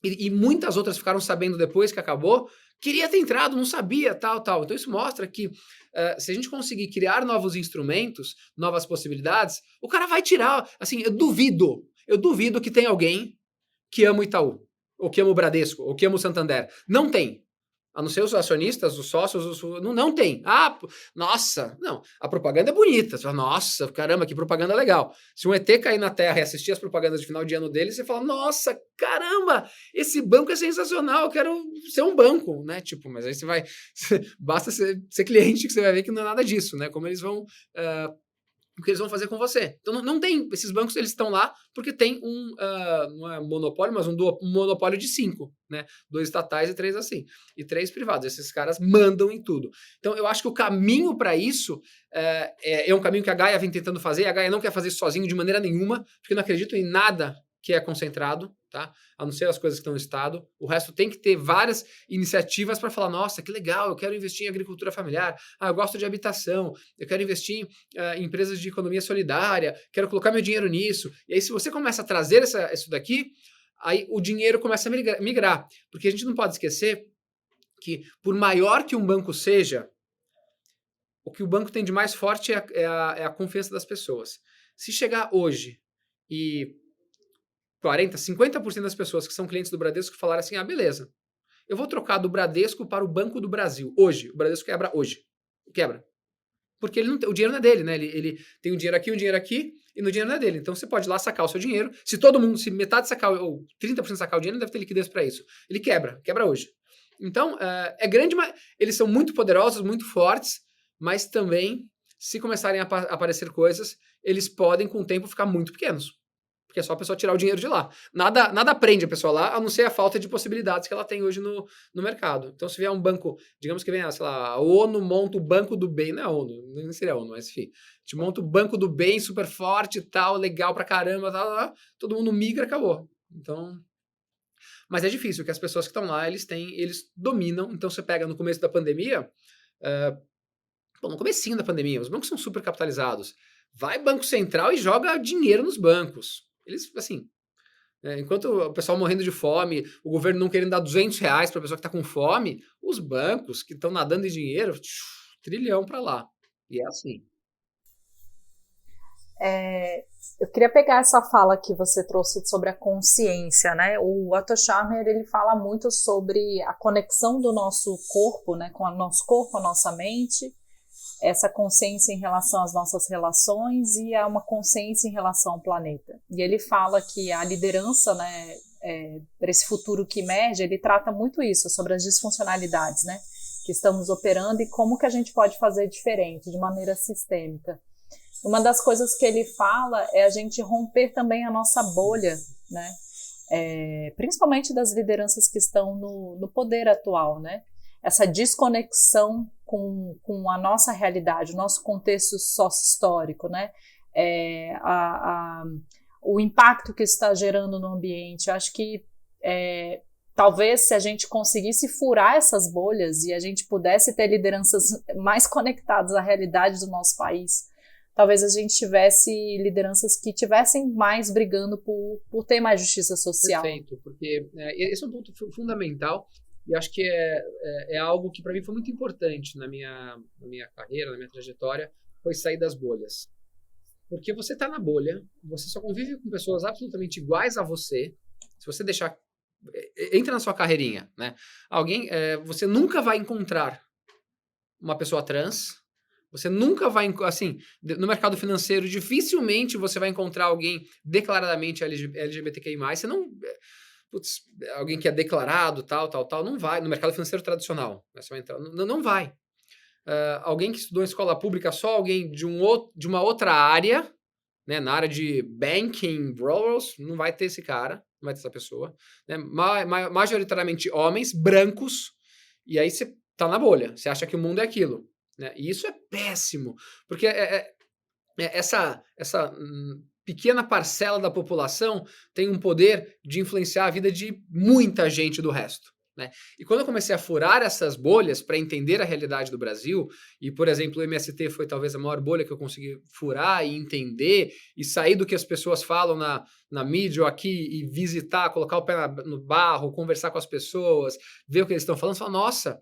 e muitas outras ficaram sabendo depois que acabou, queria ter entrado, não sabia, tal. Então isso mostra que se a gente conseguir criar novos instrumentos, novas possibilidades, o cara vai tirar, assim, eu duvido que tem alguém que ama o Itaú, ou que ama o Bradesco, ou que ama o Santander. Não tem. A não ser os acionistas, os sócios, não tem. Nossa, não. A propaganda é bonita. Você fala, nossa, caramba, que propaganda legal. Se um ET cair na Terra e assistir as propagandas de final de ano dele, você fala, nossa, caramba, esse banco é sensacional, eu quero ser um banco, né? Tipo, mas aí você vai, basta ser cliente que você vai ver que não é nada disso, né? Como eles vão... o que eles vão fazer com você. Então não tem, esses bancos eles estão lá porque tem não é monopólio, mas um monopólio de 5, né? 2 estatais e 3 assim, e 3 privados. Esses caras mandam em tudo. Então eu acho que o caminho para isso é um caminho que a Gaia vem tentando fazer. A Gaia não quer fazer isso sozinho de maneira nenhuma, porque eu não acredito em nada que é concentrado, tá? A não ser as coisas que estão no Estado. O resto tem que ter várias iniciativas para falar, nossa, que legal, eu quero investir em agricultura familiar, eu gosto de habitação, eu quero investir em empresas de economia solidária, quero colocar meu dinheiro nisso. E aí, se você começa a trazer isso daqui, aí o dinheiro começa a migrar. Porque a gente não pode esquecer que, por maior que um banco seja, o que o banco tem de mais forte é a confiança das pessoas. Se chegar hoje e 40%, 50% das pessoas que são clientes do Bradesco falaram assim, beleza, eu vou trocar do Bradesco para o Banco do Brasil. Hoje, o Bradesco quebra hoje. Quebra. Porque ele não tem, o dinheiro não é dele, né? Ele tem um dinheiro aqui, e no dinheiro não é dele. Então você pode ir lá sacar o seu dinheiro. Se metade sacar, ou 30% sacar o dinheiro, não deve ter liquidez para isso. Ele quebra hoje. Então, é grande, mas eles são muito poderosos, muito fortes, mas também, se começarem a aparecer coisas, eles podem, com o tempo, ficar muito pequenos. Porque é só a pessoa tirar o dinheiro de lá. Nada prende a pessoa lá, a não ser a falta de possibilidades que ela tem hoje no mercado. Então, se vier um banco, digamos que venha, sei lá, a ONU monta o Banco do Bem, não é a ONU, nem seria a ONU, mas enfim. A gente monta o Banco do Bem super forte e tal, legal pra caramba, tal, todo mundo migra, acabou. Então... Mas é difícil, porque as pessoas que estão lá, eles dominam. Então, você pega no começo da pandemia, no comecinho da pandemia, os bancos são super capitalizados. Vai Banco Central e joga dinheiro nos bancos. Eles, assim, enquanto o pessoal morrendo de fome, o governo não querendo dar R$200 para a pessoa que está com fome, os bancos que estão nadando em dinheiro, trilhão para lá. E é assim. Eu queria pegar essa fala que você trouxe sobre a consciência, né? O Otto Scharmer, ele fala muito sobre a conexão do nosso corpo, né? Com o nosso corpo, a nossa mente, essa consciência em relação às nossas relações e a uma consciência em relação ao planeta. E ele fala que a liderança, né, para esse futuro que emerge, ele trata muito isso, sobre as disfuncionalidades, né, que estamos operando e como que a gente pode fazer diferente, de maneira sistêmica. Uma das coisas que ele fala é a gente romper também a nossa bolha, né, principalmente das lideranças que estão no poder atual, né, essa desconexão com a nossa realidade, o nosso contexto sócio-histórico, né? O impacto que está gerando no ambiente. Eu acho que talvez se a gente conseguisse furar essas bolhas e a gente pudesse ter lideranças mais conectadas à realidade do nosso país, talvez a gente tivesse lideranças que tivessem mais brigando por ter mais justiça social. Perfeito, porque esse é um ponto fundamental. E acho que é algo que para mim foi muito importante na minha carreira, na minha trajetória, foi sair das bolhas. Porque você está na bolha, você só convive com pessoas absolutamente iguais a você. Se você deixar... Entra na sua carreirinha, né? Você nunca vai encontrar uma pessoa trans, você nunca vai... Assim, no mercado financeiro, dificilmente você vai encontrar alguém declaradamente LGBTQI+. Você não... Putz, alguém que é declarado, tal, não vai. No mercado financeiro tradicional, você vai entrar, não vai. Alguém que estudou em escola pública, só alguém de uma outra área, né, na área de banking, brokers, não vai ter esse cara, não vai ter essa pessoa. Né, majoritariamente homens, brancos, e aí você tá na bolha, você acha que o mundo é aquilo. Né, e isso é péssimo, porque essa pequena parcela da população tem um poder de influenciar a vida de muita gente do resto. Né? E quando eu comecei a furar essas bolhas para entender a realidade do Brasil, e, por exemplo, o MST foi talvez a maior bolha que eu consegui furar e entender, e sair do que as pessoas falam na mídia ou aqui, e visitar, colocar o pé no barro, conversar com as pessoas, ver o que eles estão falando, falar, nossa,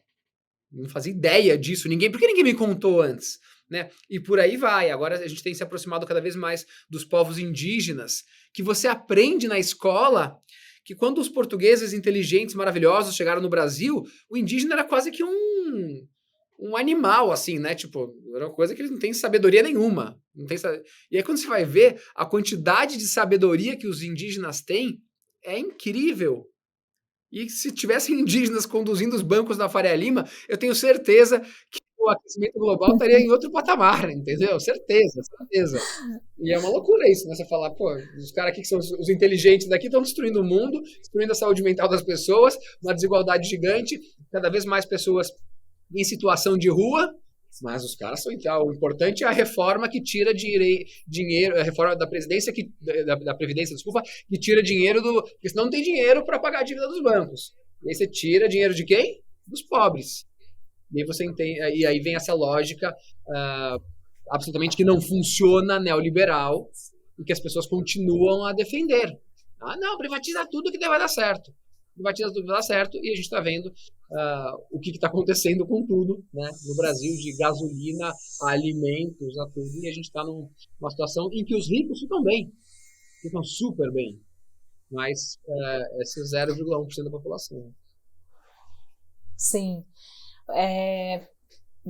não fazia ideia disso, por que ninguém me contou antes? Né? E por aí vai. Agora a gente tem se aproximado cada vez mais dos povos indígenas, que você aprende na escola que quando os portugueses inteligentes, maravilhosos chegaram no Brasil, o indígena era quase que um animal, assim, né? Tipo, era uma coisa que eles não têm sabedoria nenhuma. E aí quando você vai ver, a quantidade de sabedoria que os indígenas têm é incrível. E se tivessem indígenas conduzindo os bancos da Faria Lima, eu tenho certeza que o aquecimento global estaria em outro patamar, entendeu? Certeza. E é uma loucura isso, né? Você falar, pô, os caras aqui que são os inteligentes daqui estão destruindo o mundo, destruindo a saúde mental das pessoas, uma desigualdade gigante, cada vez mais pessoas em situação de rua, mas os caras são... O importante é a reforma que tira dinheiro, a reforma da Previdência, desculpa, que tira dinheiro porque senão não tem dinheiro para pagar a dívida dos bancos. E aí você tira dinheiro de quem? Dos pobres. E aí você entende, e aí vem essa lógica absolutamente que não funciona, neoliberal, e que as pessoas continuam a defender. Não, privatiza tudo que vai dar certo. Privatiza tudo que vai dar certo, e a gente está vendo o que está acontecendo com tudo, né, no Brasil, de gasolina a alimentos, a tudo, e a gente está numa situação em que os ricos ficam super bem, mas esse 0,1% da população. Sim.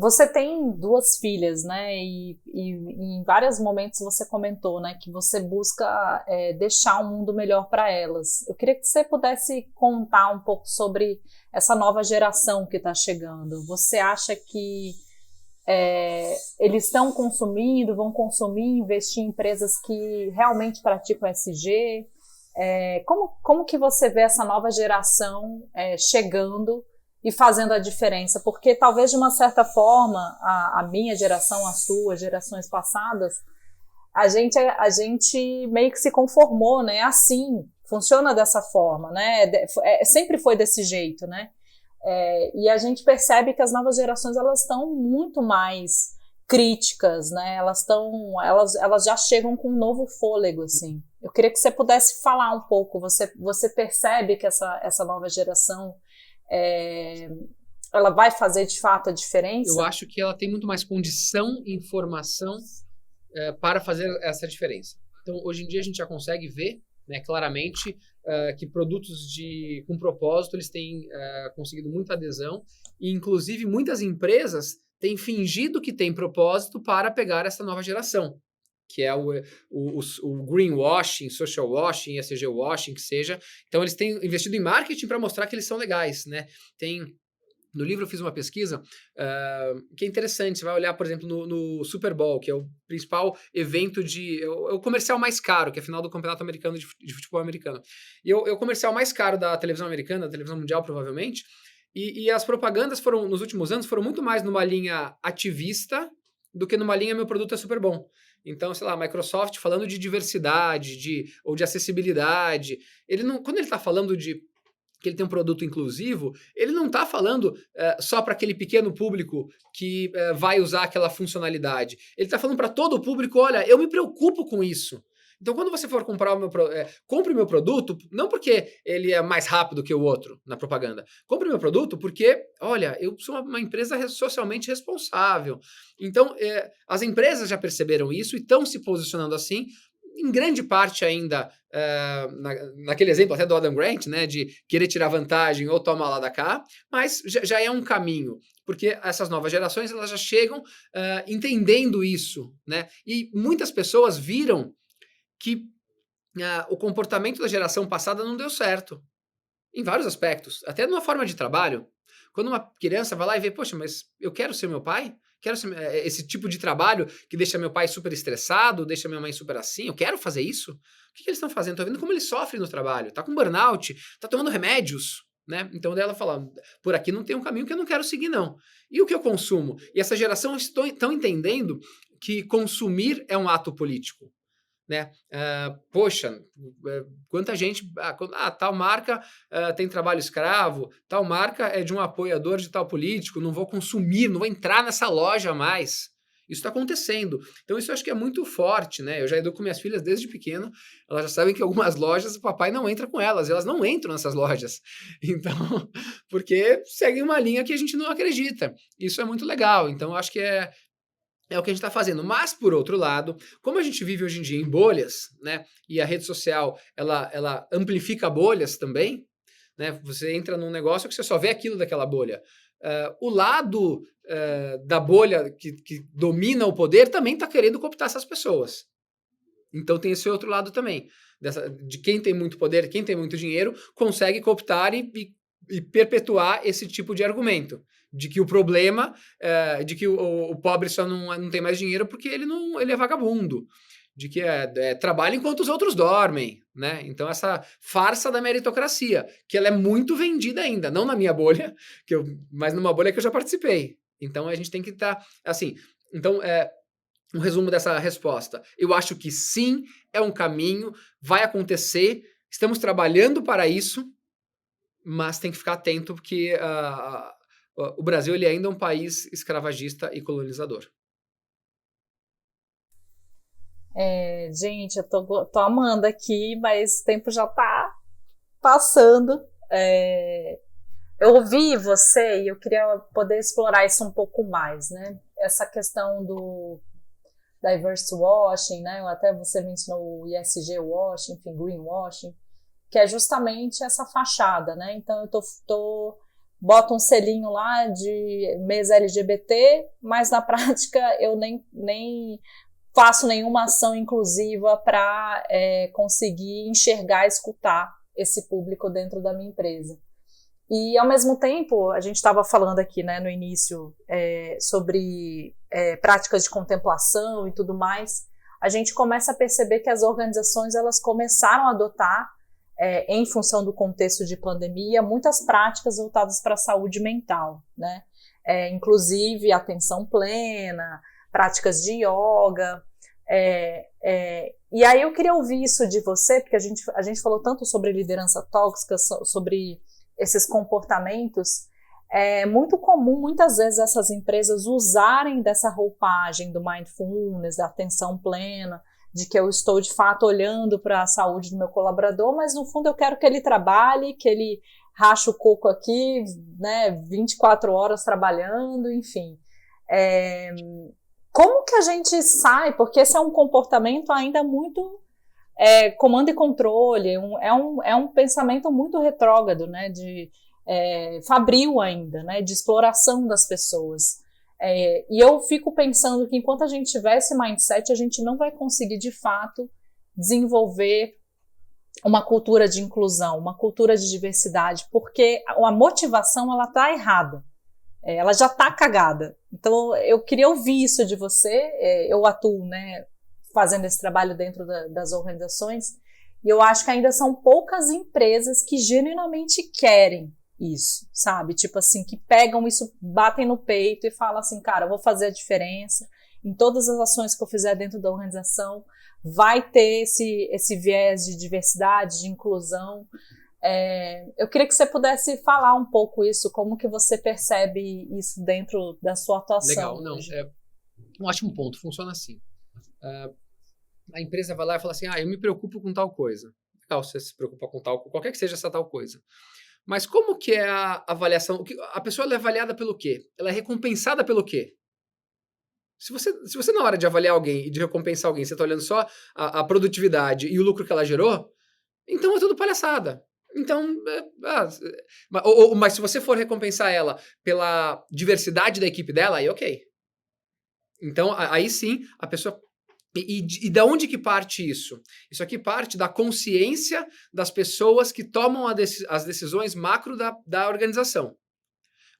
Você tem 2 filhas, né? E em vários momentos você comentou, né, que você busca deixar um mundo melhor para elas. Eu queria que você pudesse contar um pouco sobre essa nova geração que está chegando. Você acha que eles estão consumindo, vão consumir, investir em empresas que realmente praticam ESG? Como que você vê essa nova geração chegando e fazendo a diferença? Porque talvez de uma certa forma a minha geração, a sua, gerações passadas, a gente meio que se conformou, né? Assim, funciona dessa forma, né? Sempre foi desse jeito, né? E a gente percebe que as novas gerações elas estão muito mais críticas, né? Elas já chegam com um novo fôlego, assim. Eu queria que você pudesse falar um pouco. Você percebe que essa nova geração ela vai fazer de fato a diferença? Eu acho que ela tem muito mais condição e informação para fazer essa diferença. Então, hoje em dia a gente já consegue ver, né, claramente que produtos com propósito eles têm conseguido muita adesão e, inclusive, muitas empresas têm fingido que têm propósito para pegar essa nova geração, que é o greenwashing, social washing, ESG washing, que seja. Então, eles têm investido em marketing para mostrar que eles são legais, né? No livro eu fiz uma pesquisa que é interessante. Você vai olhar, por exemplo, no Super Bowl, que é o principal evento é o comercial mais caro, que é a final do Campeonato Americano de Futebol Americano. E é o comercial mais caro da televisão americana, da televisão mundial, provavelmente. E as propagandas nos últimos anos, foram muito mais numa linha ativista do que numa linha meu produto é super bom. Então, sei lá, a Microsoft falando de diversidade ou de acessibilidade. Quando ele está falando que ele tem um produto inclusivo, ele não está falando só para aquele pequeno público que vai usar aquela funcionalidade. Ele está falando para todo o público, olha, eu me preocupo com isso. Então, quando você for comprar compre o meu produto, não porque ele é mais rápido que o outro na propaganda. Compre o meu produto porque, olha, eu sou uma empresa socialmente responsável. Então, as empresas já perceberam isso e estão se posicionando assim, em grande parte ainda, naquele exemplo até do Adam Grant, né, de querer tirar vantagem ou tomar lá da cá, mas já é um caminho, porque essas novas gerações elas já chegam entendendo isso, né, e muitas pessoas viram que o comportamento da geração passada não deu certo, em vários aspectos, até numa forma de trabalho. Quando uma criança vai lá e vê, poxa, mas eu quero ser meu pai? Quero ser esse tipo de trabalho que deixa meu pai super estressado, deixa minha mãe super assim, eu quero fazer isso? O que eles estão fazendo? Estou vendo como eles sofrem no trabalho, tá com burnout, tá tomando remédios, né? Então daí ela fala, por aqui não tem um caminho que eu não quero seguir não. E o que eu consumo? E essa geração estão entendendo que consumir é um ato político. Né? Poxa, quanta gente... tal marca tem trabalho escravo, tal marca é de um apoiador de tal político, não vou consumir, não vou entrar nessa loja mais. Isso está acontecendo. Então isso eu acho que é muito forte, né? Eu já educo minhas filhas desde pequeno, elas já sabem que algumas lojas o papai não entra com elas, e elas não entram nessas lojas. Então, porque seguem uma linha que a gente não acredita. Isso é muito legal. Então eu acho que é o que a gente está fazendo. Mas, por outro lado, como a gente vive hoje em dia em bolhas, né, e a rede social ela amplifica bolhas também, né, você entra num negócio que você só vê aquilo daquela bolha. O lado da bolha que domina o poder também está querendo cooptar essas pessoas. Então tem esse outro lado também. De quem tem muito poder, quem tem muito dinheiro, consegue cooptar e perpetuar esse tipo de argumento. De que o problema, de que o pobre só não tem mais dinheiro porque ele é vagabundo. De que trabalha enquanto os outros dormem, né? Então essa farsa da meritocracia, que ela é muito vendida ainda, não na minha bolha, mas numa bolha que eu já participei. Então a gente tem que estar, assim, então um resumo dessa resposta. Eu acho que sim, é um caminho, vai acontecer, estamos trabalhando para isso, mas tem que ficar atento porque o Brasil ele ainda é um país escravagista e colonizador. Gente, eu tô amando aqui, mas o tempo já tá passando. Eu ouvi você e eu queria poder explorar isso um pouco mais, né? Essa questão do diversity washing, né? Até você mencionou o ESG washing, enfim, green washing, que é justamente essa fachada, né? Então eu tô boto um selinho lá de mesa LGBT, mas na prática eu nem faço nenhuma ação inclusiva para conseguir enxergar, escutar esse público dentro da minha empresa. E, ao mesmo tempo, a gente estava falando aqui, né, no início sobre práticas de contemplação e tudo mais, a gente começa a perceber que as organizações elas começaram a adotar, em função do contexto de pandemia, muitas práticas voltadas para a saúde mental, né? Inclusive atenção plena, práticas de yoga. E aí eu queria ouvir isso de você, porque a gente falou tanto sobre liderança tóxica, sobre esses comportamentos. É muito comum, muitas vezes, essas empresas usarem dessa roupagem do mindfulness, da atenção plena, de que eu estou, de fato, olhando para a saúde do meu colaborador, mas, no fundo, eu quero que ele trabalhe, que ele rache o coco aqui, né, 24 horas trabalhando, enfim. Como que a gente sai? Porque esse é um comportamento ainda muito comando e controle, é um pensamento muito retrógrado, né, fabril ainda, né, de exploração das pessoas. E eu fico pensando que enquanto a gente tiver esse mindset, a gente não vai conseguir, de fato, desenvolver uma cultura de inclusão, uma cultura de diversidade, porque a motivação ela está errada, ela já está cagada. Então, eu queria ouvir isso de você. Eu atuo, né, fazendo esse trabalho dentro das organizações, e eu acho que ainda são poucas empresas que genuinamente querem isso, sabe? Tipo assim, que pegam isso, batem no peito e falam assim, cara, eu vou fazer a diferença, em todas as ações que eu fizer dentro da organização, vai ter esse viés de diversidade, de inclusão. Eu queria que você pudesse falar um pouco isso, como que você percebe isso dentro da sua atuação. Legal, não, um ótimo ponto, funciona assim. A empresa vai lá e fala assim, eu me preocupo com tal coisa. Legal, você se preocupa com qualquer que seja essa tal coisa. Mas como que é a avaliação? A pessoa ela é avaliada pelo quê? Ela é recompensada pelo quê? Se você na hora de avaliar alguém e de recompensar alguém, você está olhando só a produtividade e o lucro que ela gerou, então é tudo palhaçada. Então, mas se você for recompensar ela pela diversidade da equipe dela, aí ok. Então, aí sim, a pessoa... E da onde que parte isso? Isso aqui parte da consciência das pessoas que tomam as decisões macro da organização.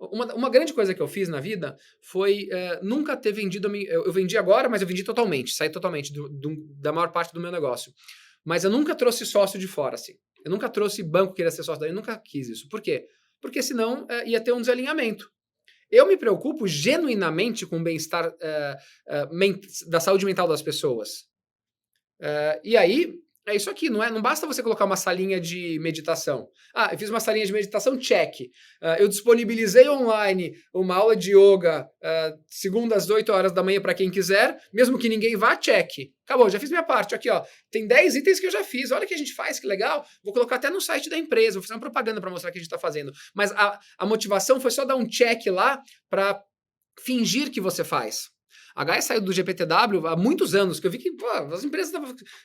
Uma grande coisa que eu fiz na vida foi nunca ter vendido... Eu vendi agora, mas eu vendi totalmente. Saí totalmente da maior parte do meu negócio. Mas eu nunca trouxe sócio de fora, assim. Eu nunca trouxe banco que queria ser sócio daí. Eu nunca quis isso. Por quê? Porque senão ia ter um desalinhamento. Eu me preocupo genuinamente com o bem-estar da saúde mental das pessoas. E aí, é isso aqui, não basta você colocar uma salinha de meditação. Eu fiz uma salinha de meditação, check. Eu disponibilizei online uma aula de yoga segunda às 8 horas da manhã para quem quiser, mesmo que ninguém vá, check. Acabou, já fiz minha parte. Aqui, ó, tem 10 itens que eu já fiz. Olha o que a gente faz, que legal. Vou colocar até no site da empresa, vou fazer uma propaganda para mostrar o que a gente está fazendo. Mas a motivação foi só dar um check lá para fingir que você faz. A Gaia saiu do GPTW há muitos anos, que eu vi que as empresas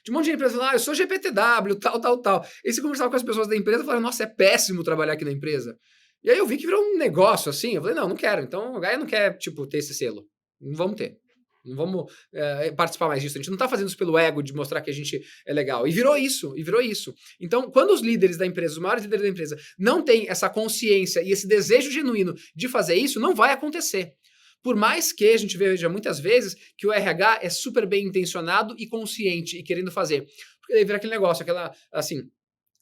de um monte de empresas falando, eu sou GPTW, tal. E se conversava com as pessoas da empresa, falaram, nossa, é péssimo trabalhar aqui na empresa. E aí eu vi que virou um negócio assim, eu falei, não quero. Então a Gaia não quer, ter esse selo. Não vamos ter. Não vamos participar mais disso. A gente não está fazendo isso pelo ego de mostrar que a gente é legal. E virou isso. Então, quando os líderes da empresa, os maiores líderes da empresa, não têm essa consciência e esse desejo genuíno de fazer isso, não vai acontecer. Por mais que a gente veja muitas vezes que o RH é super bem intencionado e consciente e querendo fazer. Porque daí vira aquele negócio,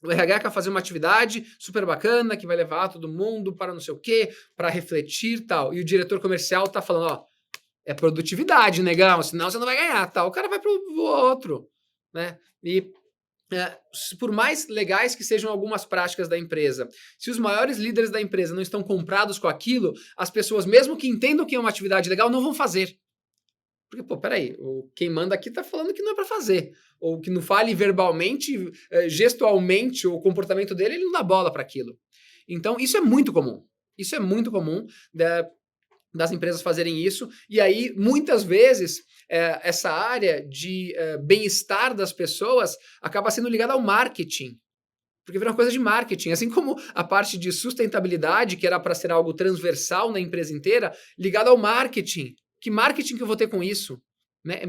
o RH quer fazer uma atividade super bacana, que vai levar todo mundo para não sei o quê, para refletir e tal. E o diretor comercial tá falando, é produtividade, negão, senão você não vai ganhar, tal. O cara vai pro outro, né? E por mais legais que sejam algumas práticas da empresa, se os maiores líderes da empresa não estão comprados com aquilo, as pessoas, mesmo que entendam que é uma atividade legal, não vão fazer. Porque, peraí, quem manda aqui tá falando que não é para fazer. Ou que não fale verbalmente, gestualmente, o comportamento dele, ele não dá bola para aquilo. Então, isso é muito comum. Isso é muito comum das empresas fazerem isso. E aí, muitas vezes, essa área de bem-estar das pessoas acaba sendo ligada ao marketing. Porque virou uma coisa de marketing. Assim como a parte de sustentabilidade, que era para ser algo transversal na empresa inteira, ligado ao marketing. Que marketing que eu vou ter com isso? Né?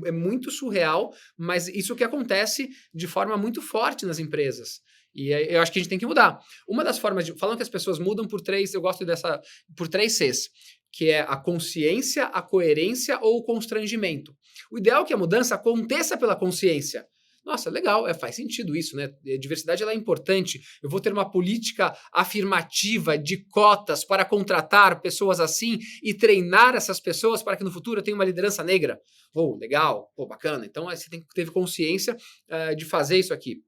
É muito surreal, mas isso que acontece de forma muito forte nas empresas. E eu acho que a gente tem que mudar. Uma das formas de... Falam que as pessoas mudam por três, eu gosto dessa... Por 3 Cs, que é a consciência, a coerência ou o constrangimento. O ideal é que a mudança aconteça pela consciência. Nossa, legal, faz sentido isso, né? A diversidade ela é importante. Eu vou ter uma política afirmativa de cotas para contratar pessoas assim e treinar essas pessoas para que no futuro eu tenha uma liderança negra. Legal, bacana. Então você teve consciência de fazer isso aqui.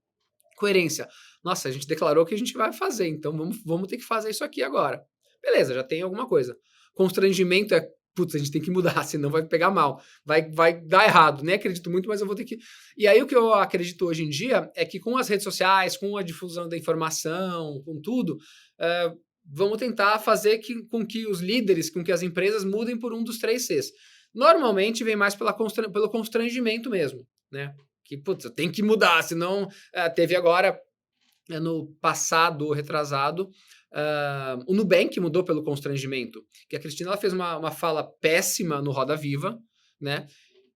Coerência. Nossa, a gente declarou que a gente vai fazer, então vamos ter que fazer isso aqui agora. Beleza, já tem alguma coisa. Constrangimento putz, a gente tem que mudar, senão vai pegar mal. Vai dar errado. Nem acredito muito, mas eu vou ter que... E aí o que eu acredito hoje em dia é que com as redes sociais, com a difusão da informação, com tudo, vamos tentar fazer com que os líderes, com que as empresas mudem por um dos 3 Cs. Normalmente vem mais pelo constrangimento mesmo, né? Que, putz, eu tenho que mudar, senão teve agora, no passado, retrasado, o Nubank mudou pelo constrangimento, que a Cristina ela fez uma fala péssima no Roda Viva, né?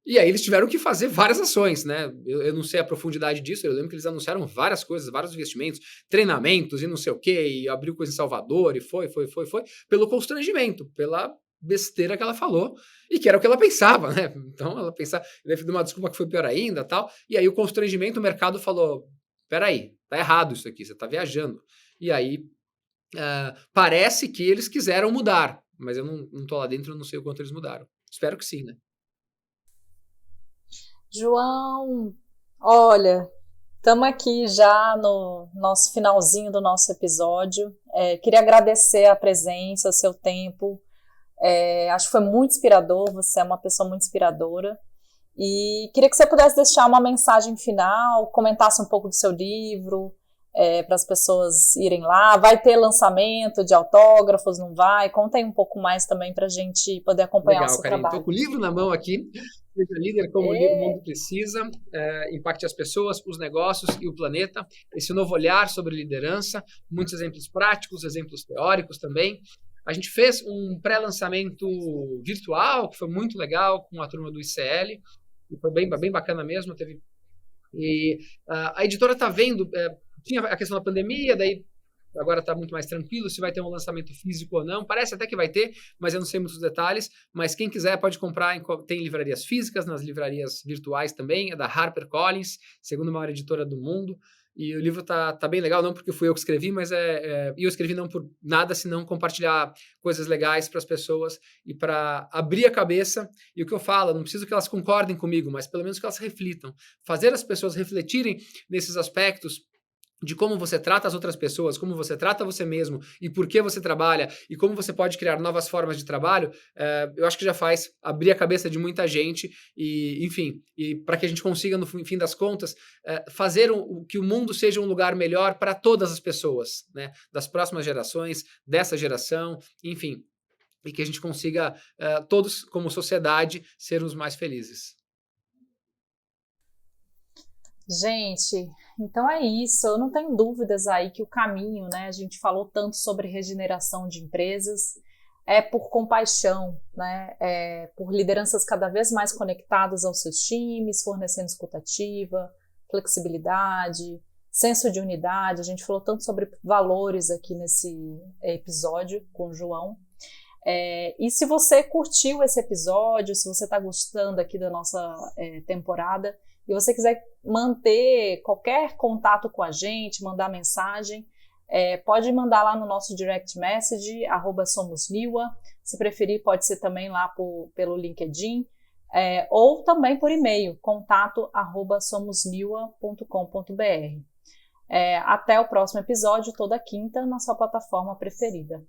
E aí eles tiveram que fazer várias ações, né? Eu não sei a profundidade disso, eu lembro que eles anunciaram várias coisas, vários investimentos, treinamentos e não sei o quê, e abriu coisa em Salvador, e foi, pelo constrangimento, pela besteira que ela falou, e que era o que ela pensava, né? Então ela pensava, ele deu uma desculpa que foi pior ainda, tal, e aí o constrangimento, o mercado falou, peraí, tá errado isso aqui, você tá viajando. E aí parece que eles quiseram mudar, mas eu não tô lá dentro, eu não sei o quanto eles mudaram. Espero que sim, né? João, olha, estamos aqui já no nosso finalzinho do nosso episódio. Queria agradecer a presença, o seu tempo. Acho que foi muito inspirador, você é uma pessoa muito inspiradora. E queria que você pudesse deixar uma mensagem final, comentasse um pouco do seu livro, para as pessoas irem lá. Vai ter lançamento de autógrafos, não vai? Conta aí um pouco mais também para a gente poder acompanhar o seu trabalho. Estou com o livro na mão aqui. Seja líder como o mundo precisa, impacte as pessoas, os negócios e o planeta. Esse novo olhar sobre liderança, muitos exemplos práticos, exemplos teóricos também. A gente fez um pré-lançamento virtual, que foi muito legal, com a turma do ICL, e foi bem bacana mesmo. E a editora está vendo, tinha a questão da pandemia, daí agora está muito mais tranquilo se vai ter um lançamento físico ou não. Parece até que vai ter, mas eu não sei muitos detalhes. Mas quem quiser pode comprar, tem livrarias físicas, nas livrarias virtuais também. É da HarperCollins, segunda maior editora do mundo. E o livro tá bem legal, não porque fui eu que escrevi, mas e eu escrevi não por nada, senão compartilhar coisas legais para as pessoas e para abrir a cabeça. E o que eu falo, não preciso que elas concordem comigo, mas pelo menos que elas reflitam. Fazer as pessoas refletirem nesses aspectos de como você trata as outras pessoas, como você trata você mesmo e por que você trabalha e como você pode criar novas formas de trabalho, eu acho que já faz abrir a cabeça de muita gente e, enfim, e para que a gente consiga, no fim das contas, fazer que o mundo seja um lugar melhor para todas as pessoas, né? Das próximas gerações, dessa geração, enfim, e que a gente consiga, todos, como sociedade, sermos mais felizes. Gente, então é isso. Eu não tenho dúvidas aí que o caminho, né? A gente falou tanto sobre regeneração de empresas, por compaixão, né? Por lideranças cada vez mais conectadas aos seus times, fornecendo escutativa, flexibilidade, senso de unidade. A gente falou tanto sobre valores aqui nesse episódio com o João. E se você curtiu esse episódio, se você está gostando aqui da nossa temporada, e você quiser manter qualquer contato com a gente, mandar mensagem, pode mandar lá no nosso direct message, @somosniwa. Se preferir, pode ser também lá pelo LinkedIn, ou também por e-mail, contato@somosniwa.com.br. Até o próximo episódio, toda quinta, na sua plataforma preferida.